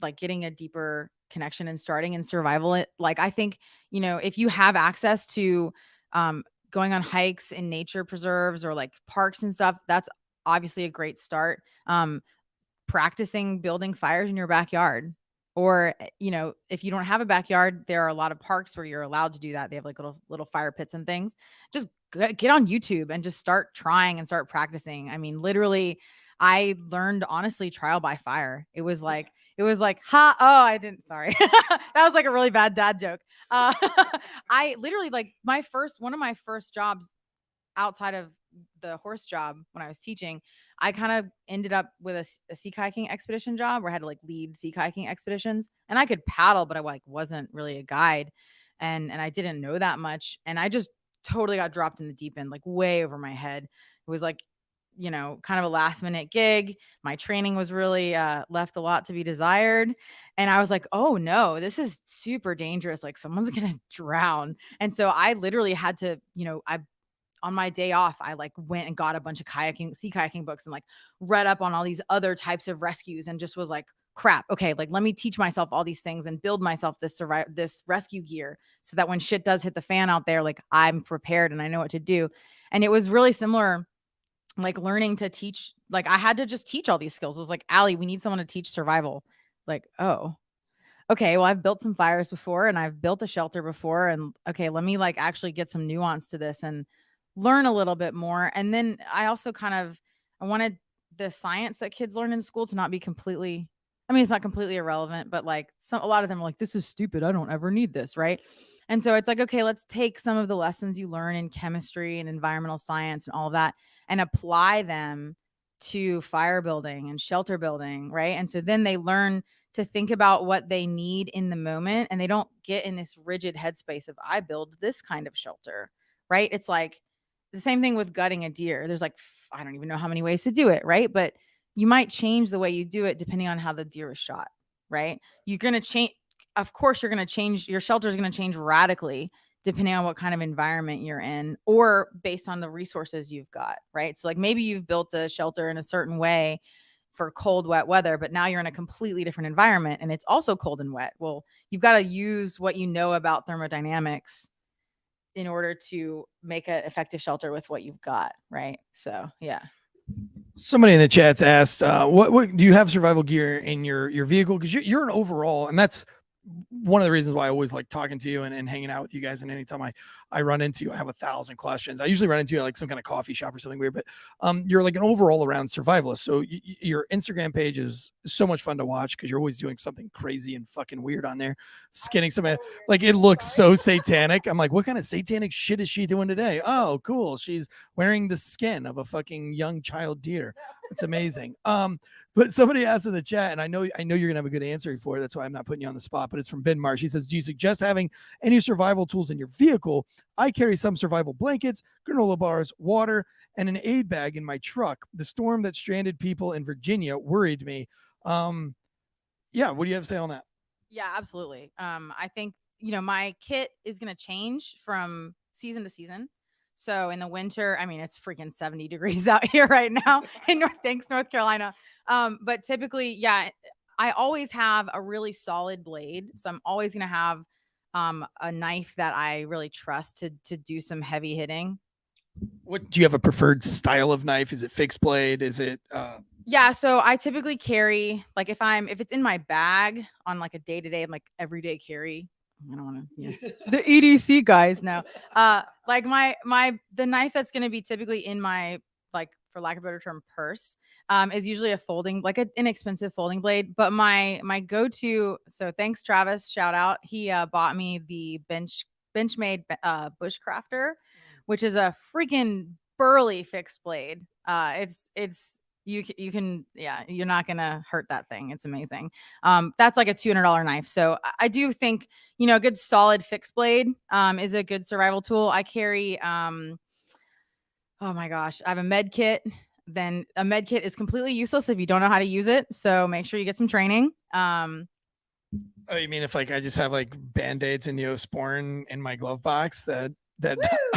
like getting a deeper connection and starting in survival, like I think, if you have access to going on hikes in nature preserves or like parks and stuff, that's obviously a great start. Practicing building fires in your backyard. Or, if you don't have a backyard, there are a lot of parks where you're allowed to do that. They have like little fire pits and things. Just get on YouTube and just start trying and start practicing. I mean, literally, I learned honestly trial by fire. It was like, ha, oh, I didn't, sorry. That was like a really bad dad joke. I literally like one of my first jobs outside of the horse job when I was teaching, I kind of ended up with a sea kayaking expedition job where I had to like lead sea kayaking expeditions, and I could paddle, but I like wasn't really a guide, and I didn't know that much, and I just totally got dropped in the deep end, like way over my head. It was like, kind of a last minute gig. My training was really left a lot to be desired, and I was like, oh no, this is super dangerous. Like someone's gonna drown, and so I literally had to, on my day off, I like went and got a bunch of sea kayaking books and like read up on all these other types of rescues and just was like, crap. Okay. Like, let me teach myself all these things and build myself this rescue gear so that when shit does hit the fan out there, like I'm prepared and I know what to do. And it was really similar, like learning to teach, like I had to just teach all these skills. It was like, Allie, we need someone to teach survival. Like, oh, okay, well, I've built some fires before and I've built a shelter before. And okay, let me like actually get some nuance to this and learn a little bit more. And then I also I wanted the science that kids learn in school to not be completely, I mean, it's not completely irrelevant, but like a lot of them are like, this is stupid. I don't ever need this. Right. And so it's like, okay, let's take some of the lessons you learn in chemistry and environmental science and all of that and apply them to fire building and shelter building. Right. And so then they learn to think about what they need in the moment, and they don't get in this rigid headspace of I build this kind of shelter, right? It's like the same thing with gutting a deer. There's like, I don't even know how many ways to do it, right? But you might change the way you do it depending on how the deer is shot, right? You're going to change, of course, you're going to change, your shelter is going to change radically depending on what kind of environment you're in or based on the resources you've got, right? So like maybe you've built a shelter in a certain way for cold, wet weather, but now you're in a completely different environment and it's also cold and wet. Well, you've got to use what you know about thermodynamics in order to make an effective shelter with what you've got. Right. So, yeah. Somebody in the chat's asked, what do you have survival gear in your vehicle? Cause you're an overall, and that's one of the reasons why I always like talking to you and hanging out with you guys. And anytime I run into you, I have 1,000 questions. I usually run into you at like some kind of coffee shop or something weird, but you're like an overall around survivalist. So your Instagram page is so much fun to watch because you're always doing something crazy and fucking weird on there. Skinning somebody, like it looks so satanic. I'm like, what kind of satanic shit is she doing today? Oh, cool. She's wearing the skin of a fucking young child deer. It's amazing. But somebody asked in the chat, and I know you're gonna have a good answer for it. That's why I'm not putting you on the spot. But it's from Ben Marsh. He says, "Do you suggest having any survival tools in your vehicle? I carry some survival blankets, granola bars, water, and an aid bag in my truck. The storm that stranded people in Virginia worried me." Yeah, what do you have to say on that? Yeah, absolutely. I think my kit is gonna change from season to season. So in the winter, I mean, it's freaking 70 degrees out here right now in North Carolina. But typically, yeah, I always have a really solid blade. So I'm always going to have a knife that I really trust to do some heavy hitting. What do you have a preferred style of knife? Is it fixed blade? Is it Yeah, so I typically carry like if it's in my bag on like a day-to-day, like everyday carry. I don't want to the EDC guys now. Like the knife that's going to be typically in my, like, for lack of a better term, purse, is usually a folding, like an inexpensive folding blade. But my go-to, so thanks Travis, shout out. He bought me the Benchmade Bushcrafter, which is a freaking burly fixed blade. It's you can, yeah, you're not gonna hurt that thing. It's amazing. That's like a $200 knife. So I do think a good solid fixed blade is a good survival tool. I carry oh my gosh, I have a med kit. Then a med kit is completely useless if you don't know how to use it. So make sure you get some training. Oh, you mean if like I just have like Band-Aids and Neosporin in my glove box that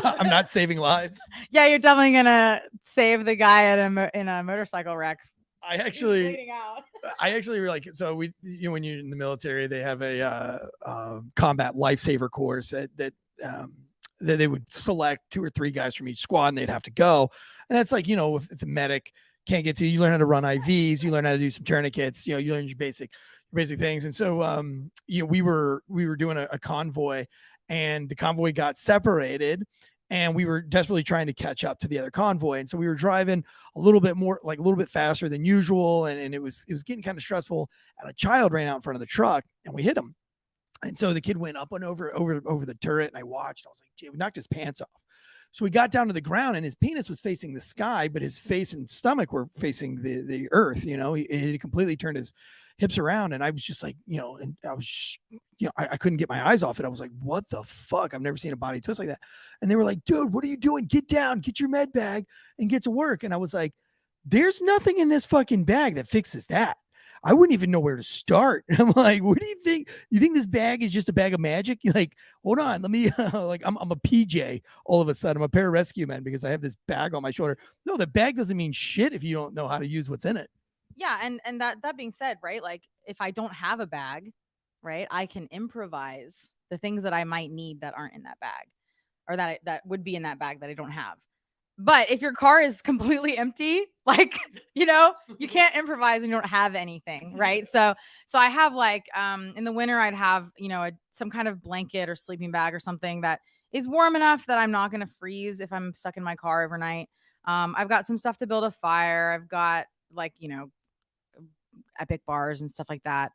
I'm not saving lives? Yeah, you're definitely gonna save the guy in a motorcycle wreck. I He's actually bleeding out. I actually like so we when you're in the military they have a combat lifesaver course that they would select 2 or 3 guys from each squad and they'd have to go, and that's like if the medic can't get to you, you learn how to run IVs, you learn how to do some tourniquets, you learn your basic things. And so we were doing a convoy, and the convoy got separated, and we were desperately trying to catch up to the other convoy. And so we were driving a little bit more, like a little bit faster than usual. And it was getting kind of stressful. And a child ran out in front of the truck and we hit him. And so the kid went up and over the turret, and I watched. I was like, gee, we knocked his pants off. So we got down to the ground, and his penis was facing the sky, but his face and stomach were facing the earth. He completely turned his hips around, and I was just like, and I was, I couldn't get my eyes off it. I was like, what the fuck? I've never seen a body twist like that. And they were like, dude, what are you doing? Get down, get your med bag, and get to work. And I was like, there's nothing in this fucking bag that fixes that. I wouldn't even know where to start. I'm like, what do you think? You think this bag is just a bag of magic? You're like, hold on, let me like I'm a PJ all of a sudden. I'm a pararescue man because I have this bag on my shoulder. No, the bag doesn't mean shit if you don't know how to use what's in it. Yeah, and that being said, right? Like if I don't have a bag, right, I can improvise the things that I might need that aren't in that bag, or that would be in that bag that I don't have. But if your car is completely empty, like, you can't improvise when you don't have anything, right? So I have like in the winter I'd have, some kind of blanket or sleeping bag or something that is warm enough that I'm not going to freeze if I'm stuck in my car overnight. I've got some stuff to build a fire. I've got like, epic bars and stuff like that.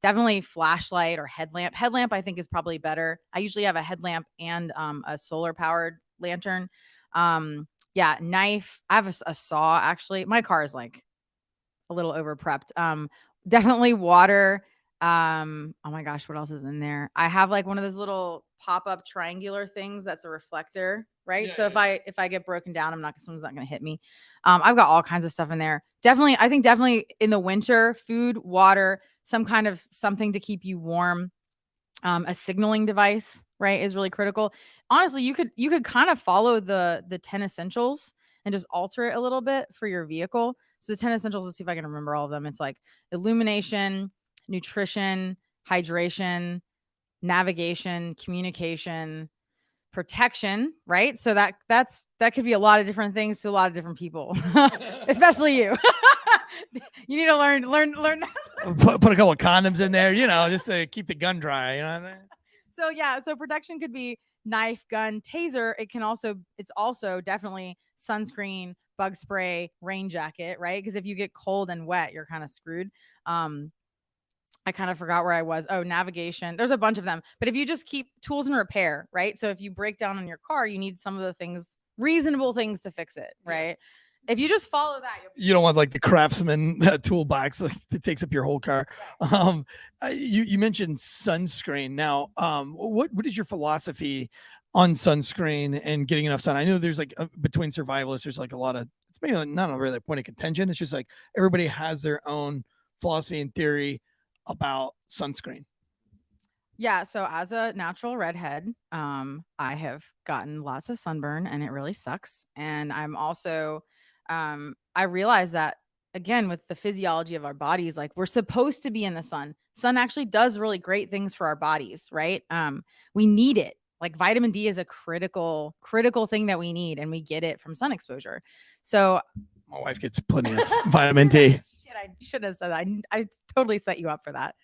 Definitely flashlight or headlamp. Headlamp I think is probably better. I usually have a headlamp and a solar powered lantern. Knife. I have a saw actually. My car is like a little over prepped. Definitely water. Oh my gosh, what else is in there? I have like one of those little pop-up triangular things that's a reflector, right? Yeah, So yeah. if I get broken down, someone's not gonna hit me. I've got all kinds of stuff in there. Definitely in the winter, food, water, some kind of something to keep you warm. A signaling device, right, is really critical. Honestly, you could kind of follow the 10 essentials and just alter it a little bit for your vehicle. So the 10 essentials, let's see if I can remember all of them. It's like illumination, nutrition, hydration, navigation, communication, protection, right? So that could be a lot of different things to a lot of different people, especially you. You need to learn. Put a couple of condoms in there, just to keep the gun dry. You know what I mean? So protection could be knife, gun, taser. It's also definitely sunscreen, bug spray, rain jacket, right? Because if you get cold and wet, you're kind of screwed. I kind of forgot where I was. Oh, navigation. There's a bunch of them. But if you just keep tools and repair, right? So if you break down on your car, you need some of the things, reasonable things to fix it, right? If you just follow that, you don't want like the Craftsman toolbox that takes up your whole car. You mentioned sunscreen. Now, what is your philosophy on sunscreen and getting enough sun? I know there's like between survivalists, there's like a lot of, it's maybe not really a point of contention. It's just like everybody has their own philosophy and theory about sunscreen. Yeah, so as a natural redhead, I have gotten lots of sunburn and it really sucks. And I'm also I realize that again with the physiology of our bodies, like we're supposed to be in the sun. Sun actually does really great things for our bodies, right? We need it. Like vitamin D is a critical thing that we need, and we get it from sun exposure. So my wife gets plenty of vitamin D. Shit, I should have said that. I totally set you up for that.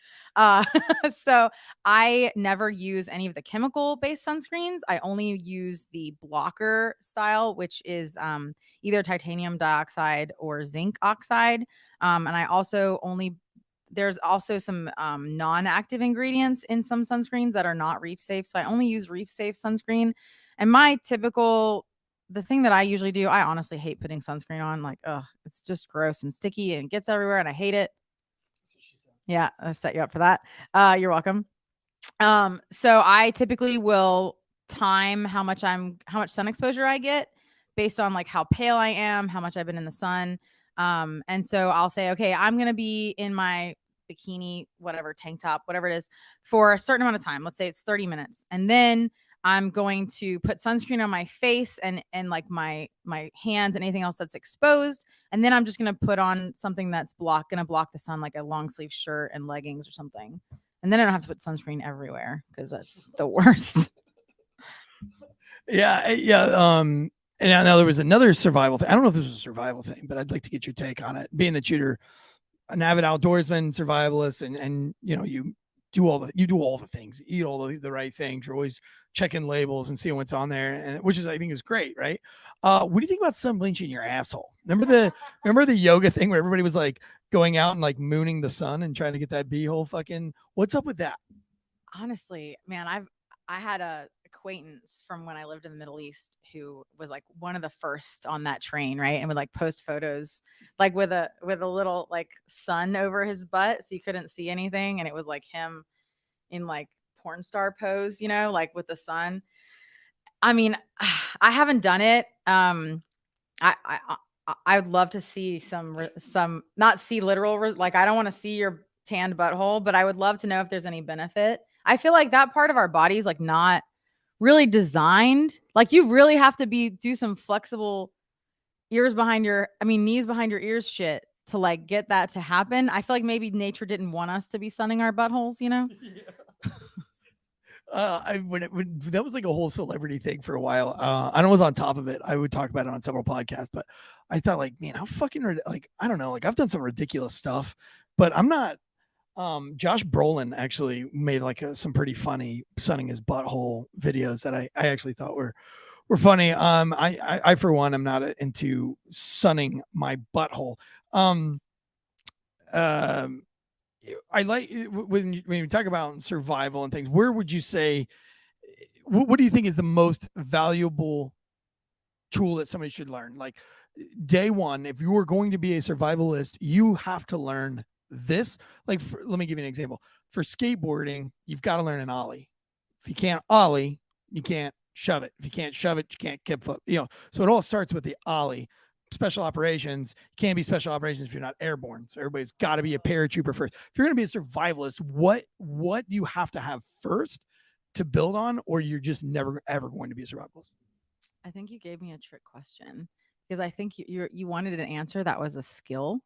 So I never use any of the chemical-based sunscreens. I only use the blocker style, which is either titanium dioxide or zinc oxide. And I also there's also some non-active ingredients in some sunscreens that are not reef safe. So I only use reef safe sunscreen. And the thing that I usually do, I honestly hate putting sunscreen on. Like, it's just gross and sticky and gets everywhere, and I hate it. Yeah, I set you up for that. You're welcome. So I typically will time how much sun exposure I get based on like how pale I am, how much I've been in the sun. And so I'll say, okay, I'm gonna be in my bikini, whatever, tank top, whatever it is, for a certain amount of time. Let's say it's 30 minutes. And then I'm going to put sunscreen on my face and like my hands and anything else that's exposed. And then I'm just going to put on something that's going to block the sun, like a long sleeve shirt and leggings or something. And then I don't have to put sunscreen everywhere because that's the worst. Yeah. And now there was another survival thing. I don't know if this was a survival thing, but I'd like to get your take on it. Being that you're an avid outdoorsman, survivalist, and you do all the things, you eat all the right things. You're always checking labels and seeing what's on there, and which is, I think, is great, right? What do you think about sun bleaching your asshole? Remember the yoga thing where everybody was like going out and like mooning the sun and trying to get that beehole fucking? What's up with that? Honestly, man, I had a acquaintance from when I lived in the Middle East who was like one of the first on that train, right? And would like post photos like with a little like sun over his butt so you couldn't see anything, and it was like him in like porn star pose, like with the sun. I mean, I haven't done it. I'd love to see some not see literal, like I don't want to see your tanned butthole, but I would love to know if there's any benefit. I feel like that part of our body is like not really designed. Like you really have to do some flexible knees behind your ears shit to like get that to happen. I feel like maybe nature didn't want us to be sunning our buttholes, Yeah. That was like a whole celebrity thing for a while. I was on top of it. I would talk about it on several podcasts, but I thought like, man, how fucking like, I don't know, like I've done some ridiculous stuff, but I'm not. Josh Brolin actually made like some pretty funny sunning his butthole videos that I actually thought were funny. I for one, am not into sunning my butthole. I like when you talk about survival and things, where would you say, what do you think is the most valuable tool that somebody should learn? Like day one, if you were going to be a survivalist, you have to learn this. Like, let me give you an example. For skateboarding, you've got to learn an ollie. If you can't ollie, you can't shove it. If you can't shove it, you can't kick flip. So it all starts with the ollie. Special operations can't be special operations if you're not airborne. So everybody's got to be a paratrooper first. If you're going to be a survivalist, what do you have to have first to build on, or you're just never ever going to be a survivalist? I think you gave me a trick question because I think you wanted an answer that was a skill,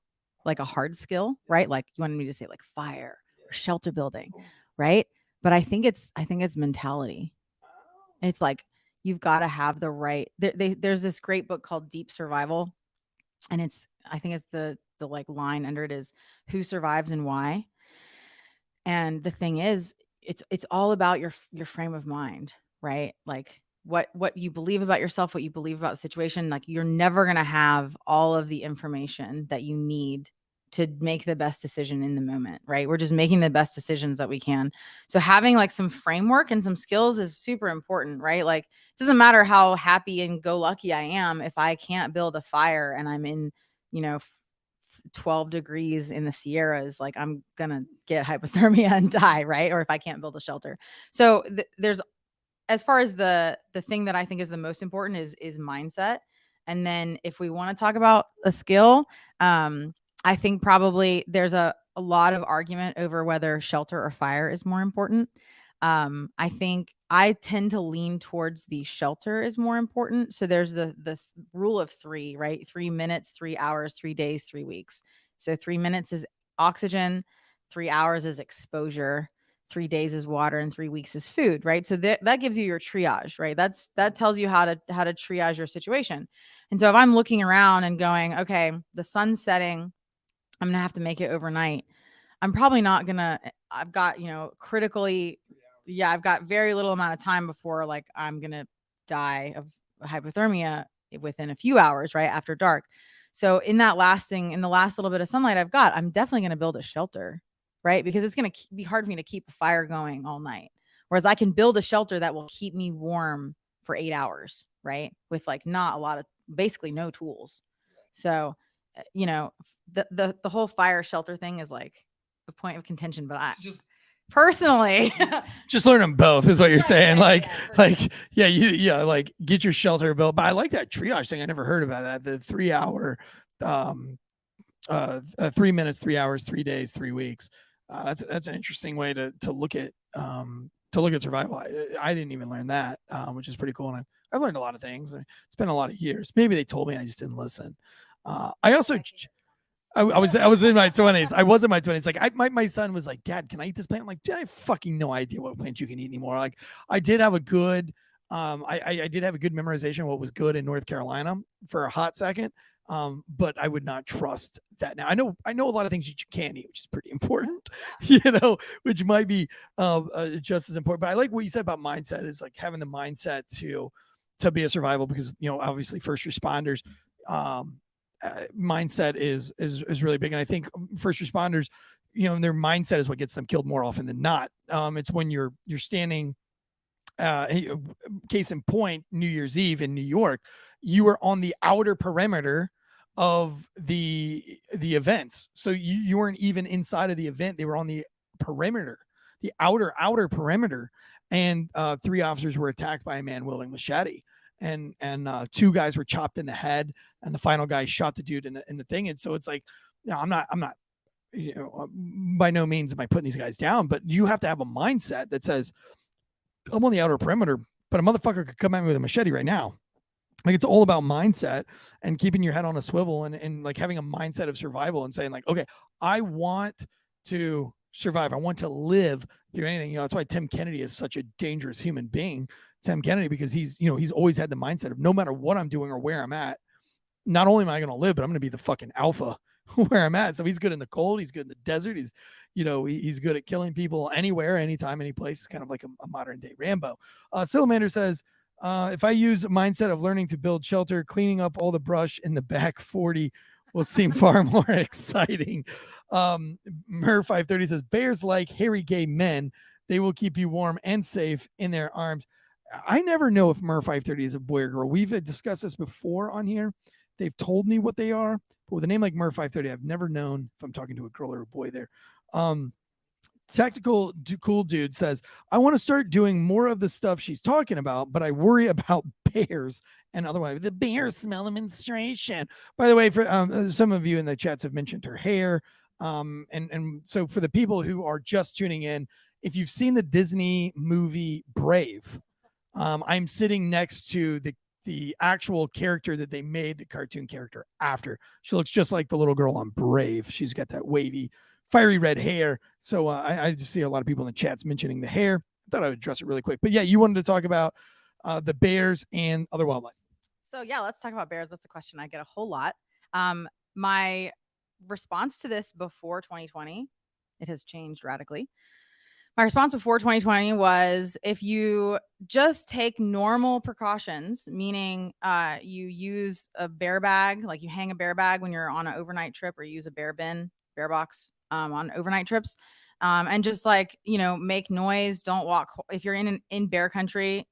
like a hard skill, right? Like you wanted me to say like fire or shelter building, right? But I think it's mentality. It's like you've got to have the right. There's this great book called Deep Survival, and I think it's the like line under it is who survives and why. And the thing is, it's all about your frame of mind, right? Like what you believe about yourself, what you believe about the situation. Like you're never going to have all of the information that you need to make the best decision in the moment, right? We're just making the best decisions that we can. So having like some framework and some skills is super important, right? Like it doesn't matter how happy and go lucky I am if I can't build a fire and I'm in, 12 degrees in the Sierras, like I'm gonna get hypothermia and die, right? Or if I can't build a shelter. So there's, as far as the thing that I think is the most important is mindset. And then if we want to talk about a skill, I think probably there's a lot of argument over whether shelter or fire is more important. I think I tend to lean towards the shelter is more important. So there's the rule of 3, right? 3 minutes, 3 hours, 3 days, 3 weeks. So 3 minutes is oxygen, 3 hours is exposure, 3 days is water, and 3 weeks is food, right? So that gives you your triage, right? That tells you how to triage your situation. And so if I'm looking around and going, okay, the sun's setting, I'm going to have to make it overnight. I'm probably not going to, I've got, I've got very little amount of time before like I'm going to die of hypothermia within a few hours, right? After dark. So in the last little bit of sunlight I've got, I'm definitely going to build a shelter, right? Because it's going to be hard for me to keep a fire going all night. Whereas I can build a shelter that will keep me warm for 8 hours, right? With like not a lot of, basically no tools. So, the whole fire shelter thing is like a point of contention, but I just personally just learn them both is what you're saying. Like get your shelter built. But I like that triage thing. I never heard about that. The 3 hour, 3 minutes, 3 hours, 3 days, 3 weeks. That's an interesting way to look at survival. I didn't even learn that, which is pretty cool. And I've learned a lot of things. It's been a lot of years. Maybe they told me and I just didn't listen. I also I was in my 20s. I was in my 20s. Like my son was like, Dad, can I eat this plant? I'm like, Dad, I have fucking no idea what plant you can eat anymore. Like I did have a good I did have a good memorization of what was good in North Carolina for a hot second. But I would not trust that now. I know a lot of things that you can eat, which is pretty important, which might be just as important. But I like what you said about mindset, is like having the mindset to be a survival, because obviously first responders mindset is really big. And I think first responders, their mindset is what gets them killed more often than not. It's when you're standing, case in point, New Year's Eve in New York, you were on the outer perimeter of the events. So you weren't even inside of the event. They were on the perimeter, the outer perimeter. And 3 officers were attacked by a man wielding machete. And 2 guys were chopped in the head, and the final guy shot the dude in the thing. And so it's like, I'm not, by no means am I putting these guys down, but you have to have a mindset that says, I'm on the outer perimeter, but a motherfucker could come at me with a machete right now. Like, it's all about mindset and keeping your head on a swivel, and like having a mindset of survival and saying like, okay, I want to survive. I want to live through anything. That's why Tim Kennedy is such a dangerous human being. Tim Kennedy, because he's always had the mindset of, no matter what I'm doing or where I'm at, not only am I going to live, but I'm going to be the fucking alpha where I'm at. So he's good in the cold. He's good in the desert. He's good at killing people anywhere, anytime, any place. It's kind of like a modern day Rambo. Silamander says, if I use a mindset of learning to build shelter, cleaning up all the brush in the back 40 will seem far more exciting. Mer 530 says, bears like hairy gay men. They will keep you warm and safe in their arms. I never know if Mer 530 is a boy or girl. We've discussed this before on here. They've told me what they are, but with a name like Mer 530, I've never known if I'm talking to a girl or a boy there. Tactical Cool Dude says, I want to start doing more of the stuff she's talking about, but I worry about bears and otherwise. The bears smell of menstruation. By the way, for some of you in the chats have mentioned her hair. And so for the people who are just tuning in, if you've seen the Disney movie Brave, I'm sitting next to the actual character that they made the cartoon character after. She looks just like the little girl on Brave. She's got that wavy, fiery red hair. So I just see a lot of people in the chats mentioning the hair. I thought I would address it really quick. But yeah, you wanted to talk about the bears and other wildlife. So yeah, let's talk about bears. That's a question I get a whole lot. My response to this before 2020, it has changed radically. My response before 2020 was, if you just take normal precautions, meaning you use a bear bag, like you hang a bear bag when you're on an overnight trip, or you use a bear box on overnight trips, and just make noise. Don't walk. If you're in bear country,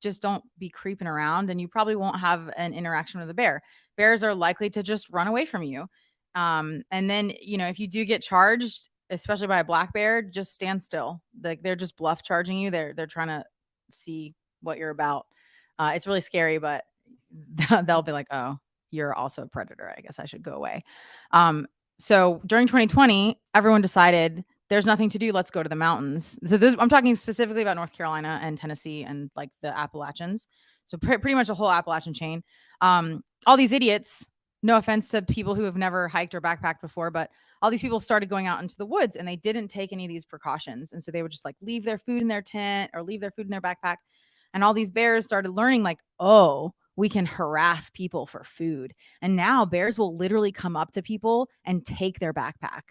just don't be creeping around, and you probably won't have an interaction with a bear. Bears are likely to just run away from you. And then, if you do get charged, especially by a black bear, just stand still. Like, they're just bluff charging you. They're trying to see what you're about. It's really scary, but they'll be like, oh, you're also a predator. I guess I should go away. So during 2020, everyone decided there's nothing to do. Let's go to the mountains. So I'm talking specifically about North Carolina and Tennessee and like the Appalachians. So pretty much the whole Appalachian chain. All these idiots, no offense to people who have never hiked or backpacked before, but all these people started going out into the woods and they didn't take any of these precautions. And so they would just like leave their food in their tent or leave their food in their backpack. And all these bears started learning like, oh, we can harass people for food. And now bears will literally come up to people and take their backpack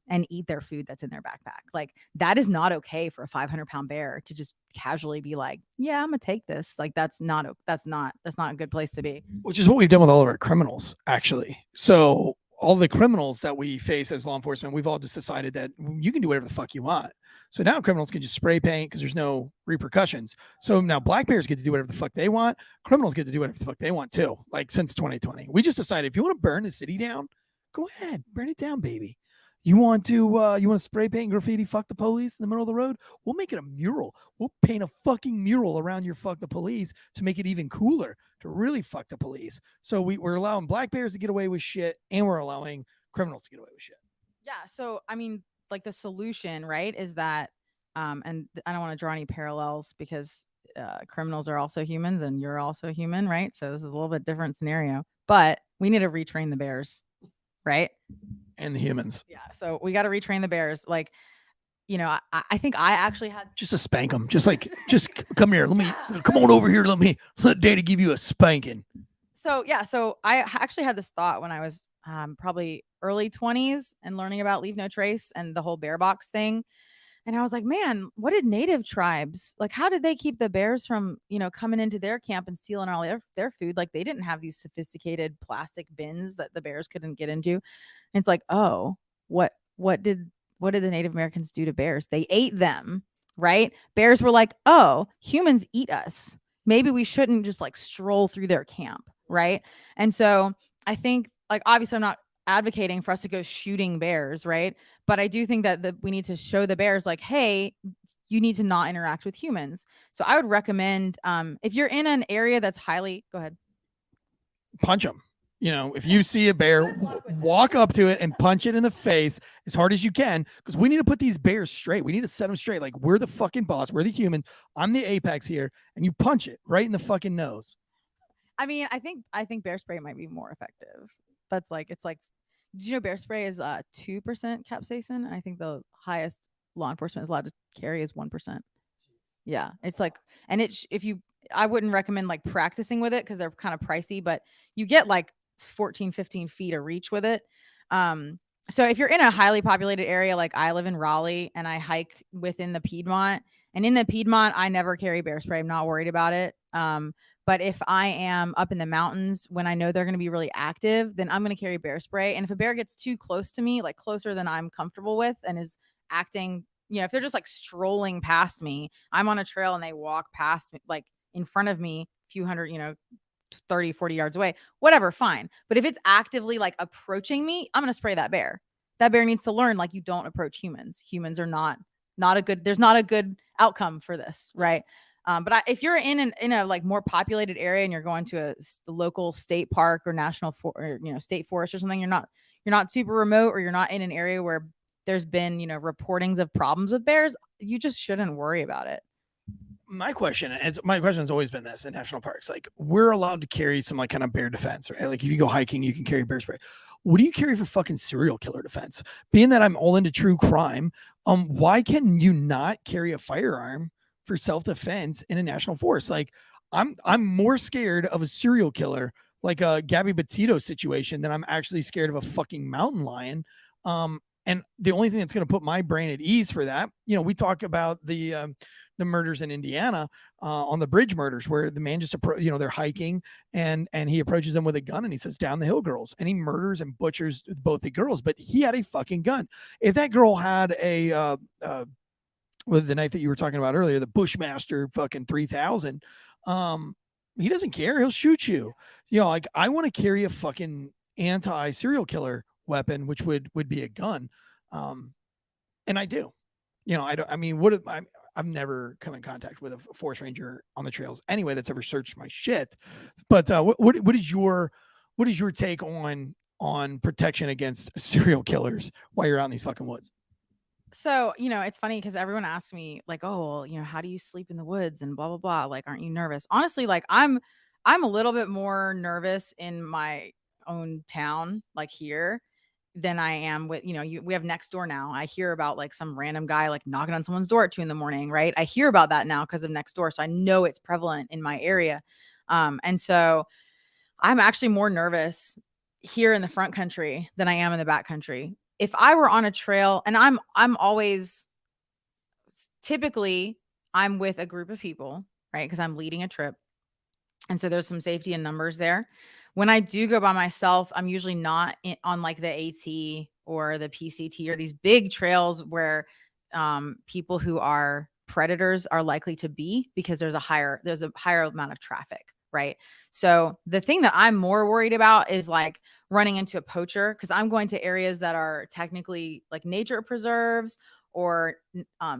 and eat their food that's in their backpack. Like, that is not okay for a 500-pound bear to just casually be like, yeah, I'm gonna take this. Like, that's not a good place to be. Which is what we've done with all of our criminals, actually. So all the criminals that we face as law enforcement, we've all just decided that you can do whatever the fuck you want. So now criminals can just spray paint because there's no repercussions. So now black bears get to do whatever the fuck they want. Criminals get to do whatever the fuck they want too. Like, since 2020, we just decided, if you want to burn the city down, go ahead, burn it down, baby. You want to spray paint graffiti, fuck the police in the middle of the road? We'll make it a mural. We'll paint a fucking mural around your fuck the police to make it even cooler, to really fuck the police. So we're allowing black bears to get away with shit, and we're allowing criminals to get away with shit. Yeah. So, I mean, like the solution, right, is that and I don't want to draw any parallels because criminals are also humans and you're also human, right? So this is a little bit different scenario, but we need to retrain the bears, right? And the humans. Yeah. So we got to retrain the bears. Like, you know, I think I actually had Just to spank them. Just come here. Come on over here. Let Daddy give you a spanking. So yeah, so I actually had this thought when I was probably early 20s and learning about Leave No Trace and the whole bear box thing. And I was like, man, what did native tribes, like, how did they keep the bears from, you know, coming into their camp and stealing all their food? Like, they didn't have these sophisticated plastic bins that the bears couldn't get into. And it's like, oh, what did the Native Americans do to bears? They ate them, right? Bears were like, oh, humans eat us. Maybe we shouldn't just like stroll through their camp, right? And so I think, like, obviously I'm not advocating for us to go shooting bears, right? But I do think that we need to show the bears like, hey, you need to not interact with humans. So I would recommend if you're in an area that's highly, go ahead. Punch them. You know, if you see a bear, walk up to it and punch it in the face as hard as you can, because we need to put these bears straight. We need to set them straight. Like, we're the fucking boss. We're the human. I'm the apex here, and you punch it right in the fucking nose. I mean, I think bear spray might be more effective. That's like, it's like, did you know bear spray is 2% capsaicin? I think the highest law enforcement is allowed to carry is 1%. Yeah, it's like, and I wouldn't recommend like practicing with it because they're kind of pricey, but you get like 14, 15 feet of reach with it. So if you're in a highly populated area, like I live in Raleigh and I hike within the Piedmont, and in the Piedmont, I never carry bear spray. I'm not worried about it. But if I am up in the mountains when I know they're going to be really active, then I'm going to carry bear spray. And if a bear gets too close to me, like closer than I'm comfortable with, and is acting, you know, if they're just like strolling past me, I'm on a trail and they walk past me, like in front of me, a few hundred, you know, 30, 40 yards away, whatever, fine. But if it's actively like approaching me, I'm going to spray that bear. That bear needs to learn, like, you don't approach humans. Humans are not a good, there's not a good outcome for this, right? But if you're in a like more populated area and you're going to a local state park or national or, you know, state forest or something, you're not super remote, or you're not in an area where there's been, you know, reportings of problems with bears, you just shouldn't worry about it. My question has always been this in national parks. Like, we're allowed to carry some like kind of bear defense, right? Like, if you go hiking, you can carry bear spray. What do you carry for fucking serial killer defense? Being that I'm all into true crime, why can you not carry a firearm for self-defense in a national forest? Like, I'm more scared of a serial killer, like a Gabby Petito situation, than I'm actually scared of a fucking mountain lion. And the only thing that's going to put my brain at ease for that, you know, we talk about the murders in Indiana, on the bridge murders, where the man just, they're hiking and he approaches them with a gun and he says, "Down the hill, girls," and he murders and butchers both the girls. But he had a fucking gun. If that girl had a with the knife that you were talking about earlier, the Bushmaster fucking 3000, he doesn't care. He'll shoot you. You know, like, I want to carry a fucking anti serial killer weapon, which would be a gun. And I do. You know, I've never come in contact with a forest ranger on the trails anyway that's ever searched my shit. But what is your take on protection against serial killers while you're out in these fucking woods? So, you know, it's funny because everyone asks me like, "Oh, well, you know, how do you sleep in the woods and blah blah blah? Like, aren't you nervous?" Honestly, like, I'm a little bit more nervous in my own town, like here, than I am with, you know, we have next door now. I hear about like some random guy like knocking on someone's door at 2 a.m, right? I hear about that now because of next door. So I know it's prevalent in my area. And so I'm actually more nervous here in the front country than I am in the back country. If I were on a trail, and I'm always, typically I'm with a group of people, right? Because I'm leading a trip. And so there's some safety in numbers there. When I do go by myself, I'm usually not on like the AT or the PCT or these big trails where people who are predators are likely to be, because there's a higher amount of traffic, right? So the thing that I'm more worried about is like running into a poacher, because I'm going to areas that are technically like nature preserves or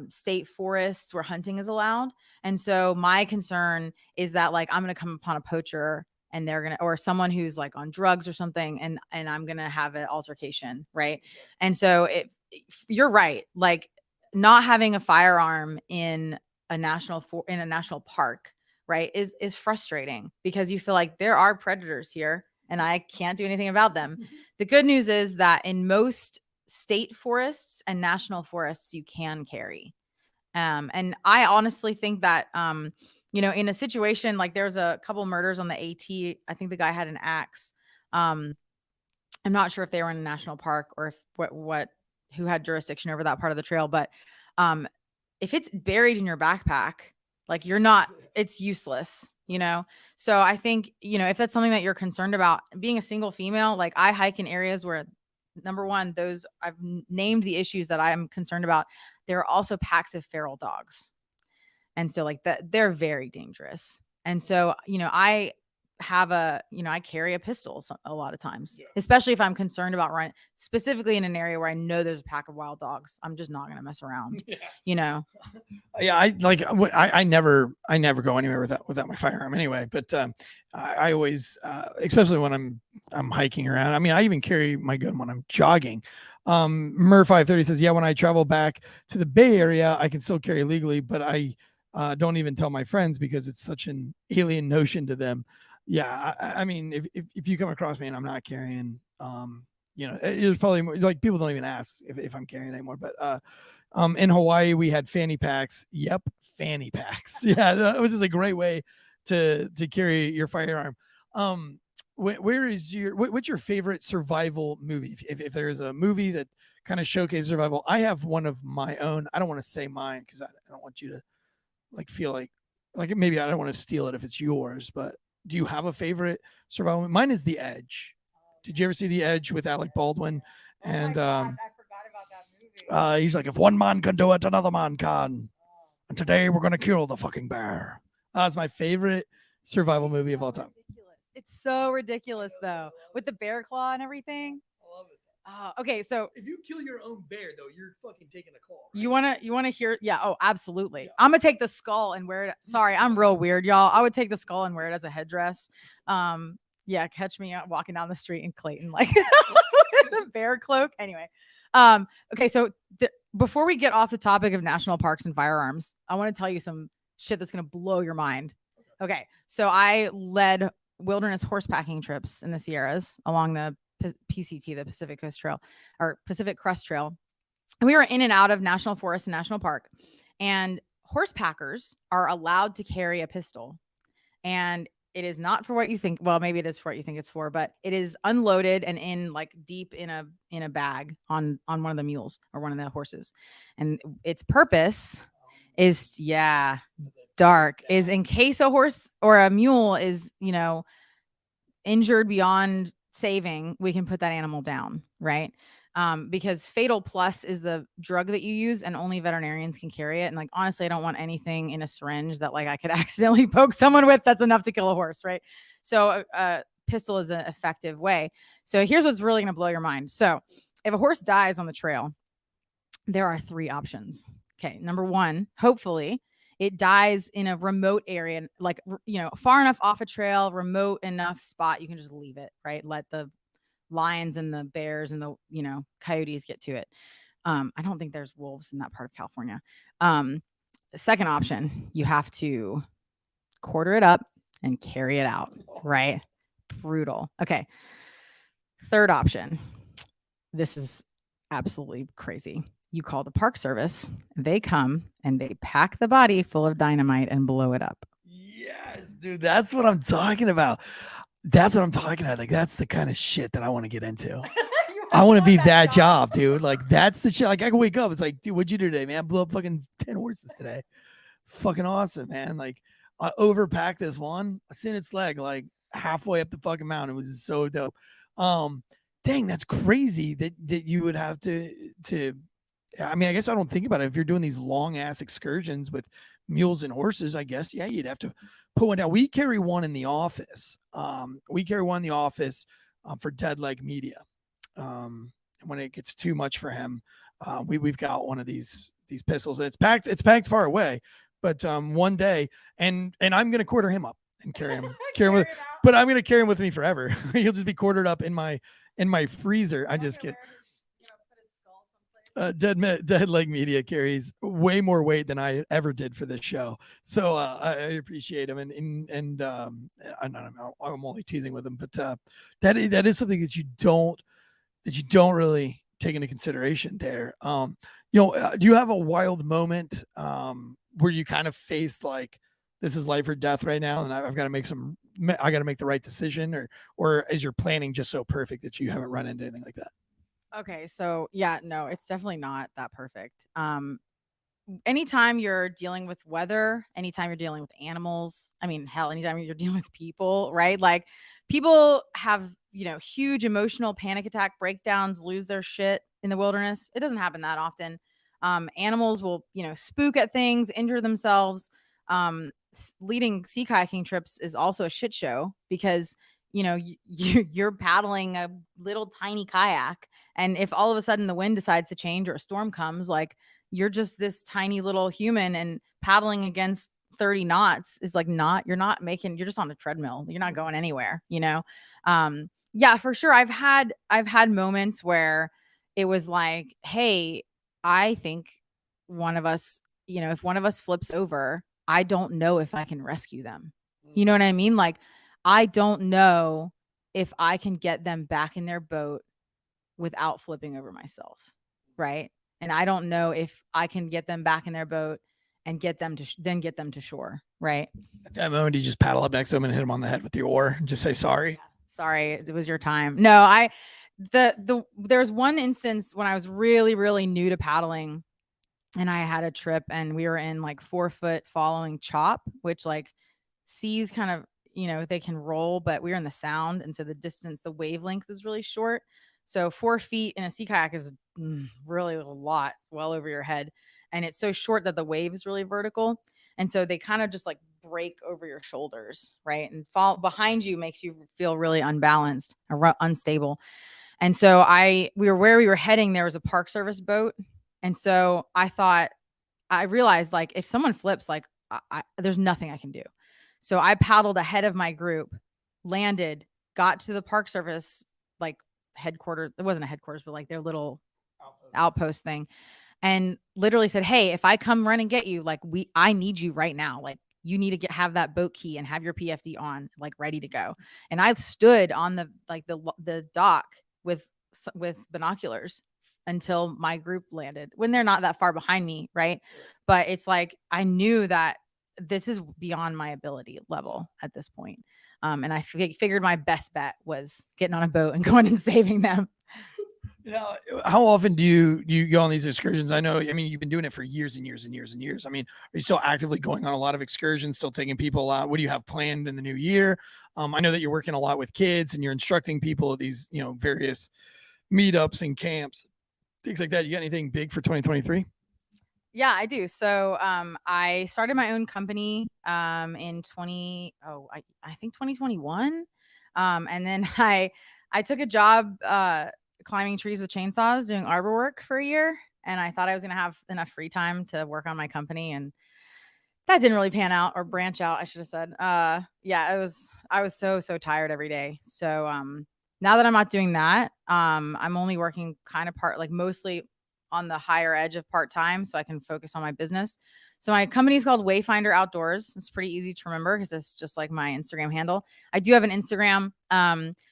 state forests where hunting is allowed. And so my concern is that like I'm going to come upon a poacher and they're going to, or someone who's like on drugs or something, and I'm going to have an altercation. Right. And so you're right. Like not having a firearm in a national park, right, is frustrating because you feel like there are predators here and I can't do anything about them. The good news is that in most state forests and national forests, you can carry. And I honestly think that, in a situation like there's a couple murders on the AT, I think the guy had an axe. I'm not sure if they were in a national park or if who had jurisdiction over that part of the trail, but if it's buried in your backpack, like it's useless, So I think, if that's something that you're concerned about, being a single female, like I hike in areas where, number one, those I've named the issues that I'm concerned about. There are also packs of feral dogs. And so like that, they're very dangerous. And so, I carry a pistol a lot of times, especially if I'm concerned about running specifically in an area where I know there's a pack of wild dogs. I'm just not going to mess around, Yeah, I never go anywhere without my firearm anyway. But I always, especially when I'm hiking around. I mean, I even carry my gun when I'm jogging. Mer 530 says, yeah, when I travel back to the Bay Area, I can still carry legally, but I don't even tell my friends because it's such an alien notion to them. Yeah, I mean, if you come across me and I'm not carrying, it was probably more, like people don't even ask if I'm carrying anymore. But in Hawaii, we had fanny packs. Yep, fanny packs. Yeah, that was just a great way to carry your firearm. What's your favorite survival movie? If there's a movie that kind of showcases survival, I have one of my own. I don't want to say mine because I don't want you to feel like maybe I don't want to steal it if it's yours, but do you have a favorite survival? Mine is The Edge. Did you ever see The Edge with Alec Baldwin? And I forgot about that movie. he's like, if one man can do it, another man can. And today we're going to kill the fucking bear. It's my favorite survival movie of all time. It's so ridiculous though, with the bear claw and everything. I love it. Okay, so if you kill your own bear, though, you're fucking taking a claw. Right? You wanna hear? Yeah. Oh, absolutely. Yeah. I'm gonna take the skull and wear it. Sorry, I'm real weird, y'all. I would take the skull and wear it as a headdress. Yeah, catch me out walking down the street in Clayton, like with a bear cloak. Anyway, okay. So before we get off the topic of national parks and firearms, I want to tell you some shit that's gonna blow your mind. Okay, so I led wilderness horsepacking trips in the Sierras along the PCT, the Pacific Coast Trail or Pacific Crest Trail. And we were in and out of national forest and national park, and horsepackers are allowed to carry a pistol. And it is not for what you think. Well, maybe it is for what you think it's for, but it is unloaded and in like deep in a bag on one of the mules or one of the horses. And its purpose is, dark, is in case a horse or a mule is, injured beyond saving, we can put that animal down, right? Because Fatal Plus is the drug that you use and only veterinarians can carry it. And like, honestly, I don't want anything in a syringe that like I could accidentally poke someone with that's enough to kill a horse, right? So pistol is an effective way. So here's what's really going to blow your mind. So if a horse dies on the trail, there are 3 options. Okay. Number 1, hopefully it dies in a remote area, like, far enough off a trail, remote enough spot, you can just leave it, right? Let the lions and the bears and the, coyotes get to it. I don't think there's wolves in that part of California. The second option, you have to quarter it up and carry it out, right? Brutal. Okay. Third option. This is absolutely crazy. You call the Park Service, they come and they pack the body full of dynamite and blow it up. Yes, dude, that's what I'm talking about. That's what I'm talking about. Like, that's the kind of shit that I want to get into. I want to be that job, dude. Like, that's the shit. Like, I can wake up. It's like, dude, what'd you do today, man? I blew up fucking 10 horses today. Fucking awesome, man. Like, I overpacked this one. I seen its leg like halfway up the fucking mountain. It was so dope. Dang, that's crazy that you would have to. I mean, I guess I don't think about it. If you're doing these long ass excursions with mules and horses, I guess, yeah, you'd have to put one down. We carry one in the office. For Dead Leg Media. When it gets too much for him, we've got one of these pistols. It's packed far away, but one day, and I'm gonna quarter him up and carry him with, but I'm gonna carry him with me forever. He'll just be quartered up in my freezer. I just get. Dead Leg Media carries way more weight than I ever did for this show, so I appreciate him. I'm only teasing with him, but that is something that you don't really take into consideration there. Do you have a wild moment where you kind of faced like this is life or death right now, and I've got to make the right decision, or is your planning just so perfect that you haven't run into anything like that? Okay, so yeah, no, it's definitely not that perfect. Anytime you're dealing with weather, anytime you're dealing with animals, I mean, hell, anytime you're dealing with people, right? Like people have, huge emotional panic attack breakdowns, lose their shit in the wilderness. It doesn't happen that often. Animals will, spook at things, injure themselves. Leading sea kayaking trips is also a shit show because, you're paddling a little tiny kayak. And if all of a sudden the wind decides to change or a storm comes, like you're just this tiny little human and paddling against 30 knots is like you're just on a treadmill. You're not going anywhere, yeah, for sure. I've had moments where it was like, hey, I think one of us, if one of us flips over, I don't know if I can rescue them. You know what I mean? Like, I don't know if I can get them back in their boat without flipping over myself. Right. And I don't know if I can get them back in their boat and get them to shore. Right. At that moment, you just paddle up next to him and hit him on the head with the oar and just say sorry. Sorry, it was your time. No, there's one instance when I was really, really new to paddling and I had a trip and we were in like 4-foot following chop, which like seas kind of, they can roll, but we were in the sound. And so the wavelength is really short. So 4 feet in a sea kayak is really a lot. It's well over your head. And it's so short that the wave is really vertical. And so they kind of just like break over your shoulders, right? And fall behind you makes you feel really unbalanced or unstable. And so where we were heading, there was a Park Service boat. And so I realized like if someone flips, like there's nothing I can do. So I paddled ahead of my group, landed, got to the Park Service, like headquarters. It wasn't a headquarters, but like their little outpost thing. And literally said, hey, if I come run and get you, like I need you right now. Like you need to have that boat key and have your PFD on, like ready to go. And I stood on the dock with binoculars until my group landed when they're not that far behind me. Right. But it's like, I knew that this is beyond my ability level at this point. And I figured my best bet was getting on a boat and going and saving them. How often do you go on these excursions? I mean, you've been doing it for years and years and years and years. I mean, are you still actively going on a lot of excursions, still taking people out? What do you have planned in the new year? I know that you're working a lot with kids and you're instructing people at these, various meetups and camps, things like that. You got anything big for 2023? Yeah, I do. So I started my own company in I think 2021. And then I took a job climbing trees with chainsaws, doing arbor work for a year. And I thought I was going to have enough free time to work on my company. And that didn't really pan out or branch out, I should have said. I was so tired every day. So now that I'm not doing that, I'm only working kind of mostly on the higher edge of part-time so I can focus on my business. So my company is called Wayfinder Outdoors. It's pretty easy to remember because it's just like my Instagram handle. I do have an Instagram.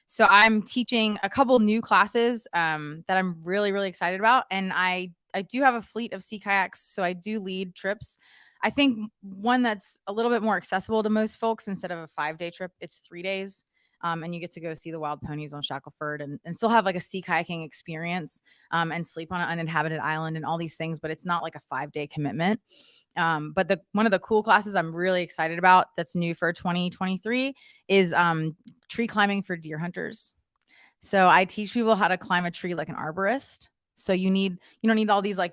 So I'm teaching a couple new classes that I'm really, really excited about. And I do have a fleet of sea kayaks. So I do lead trips. I think one that's a little bit more accessible to most folks instead of a 5-day trip, it's 3 days. And you get to go see the wild ponies on Shackleford and still have like a sea kayaking experience and sleep on an uninhabited island and all these things, but it's not like a 5-day commitment. But one of the cool classes I'm really excited about that's new for 2023 is tree climbing for deer hunters. So I teach people how to climb a tree like an arborist. So you don't need all these like,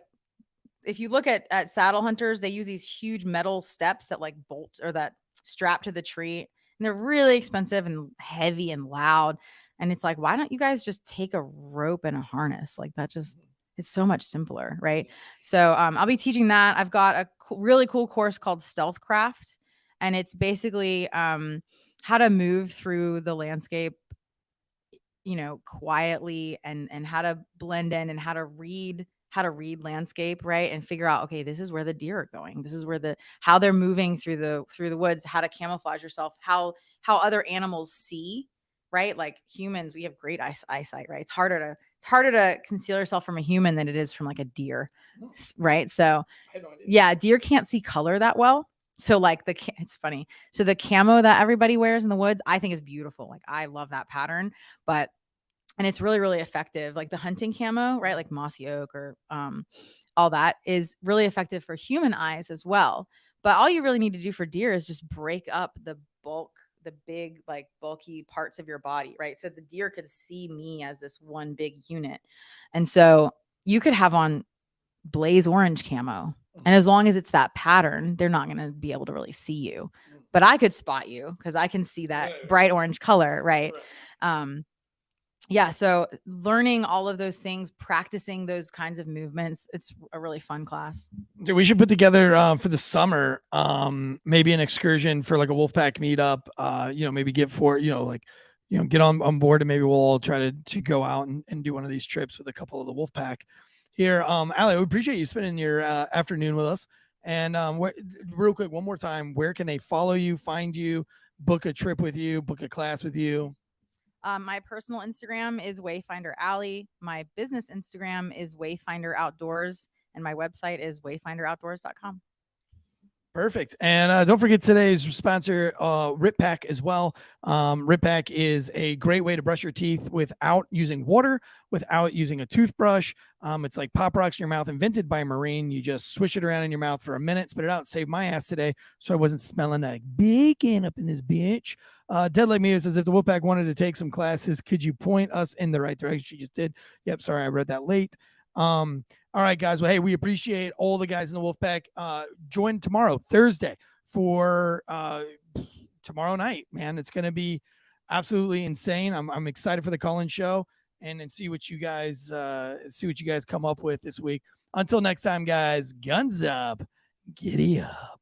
if you look at saddle hunters, they use these huge metal steps that like bolt or that strap to the tree. And they're really expensive and heavy and loud. And it's like, why don't you guys just take a rope and a harness? Like it's so much simpler. Right. So I'll be teaching that. I've got a really cool course called Stealthcraft. And it's basically how to move through the landscape, quietly and how to blend in and how how to read landscape, right? And figure out, okay, this is where the deer are going. This is where how they're moving through the woods, how to camouflage yourself, how other animals see, right? Like humans, we have great eyesight, right? It's harder to conceal yourself from a human than it is from like a deer, right? So yeah, deer can't see color that well. So like it's funny. So the camo that everybody wears in the woods, I think is beautiful. Like I love that pattern, and it's really, really effective. Like the hunting camo, right? Like mossy oak or all that is really effective for human eyes as well. But all you really need to do for deer is just break up the big, like bulky parts of your body, right? So the deer could see me as this one big unit. And so you could have on blaze orange camo. And as long as it's that pattern, they're not going to be able to really see you. But I could spot you because I can see that bright orange color, right? Yeah, so learning all of those things, practicing those kinds of movements, it's a really fun class. Dude, we should put together for the summer, maybe an excursion for like a Wolfpack meetup. Maybe get get on board, and maybe we'll all try to go out and do one of these trips with a couple of the Wolfpack here. Ali, we appreciate you spending your afternoon with us. And real quick, one more time, where can they follow you, find you, book a trip with you, book a class with you? My personal Instagram is WayfinderAli. My business Instagram is Wayfinder Outdoors, and my website is wayfinderoutdoors.com. Perfect. And don't forget today's sponsor, Rip Pack as well. Rip Pack is a great way to brush your teeth without using water, without using a toothbrush. It's like Pop Rocks in your mouth, invented by a Marine. You just swish it around in your mouth for a minute, spit it out, save my ass today, so I wasn't smelling like bacon up in this bitch. Dead Like Me says, if the Wolfpack wanted to take some classes, could you point us in the right direction? She just did. Yep, sorry, I read that late. All right, guys. Well, hey, we appreciate all the guys in the Wolfpack. Join tomorrow, Thursday, for tomorrow night, man. It's going to be absolutely insane. I'm excited for the call-in show and see what you guys come up with this week. Until next time, guys, guns up, giddy up.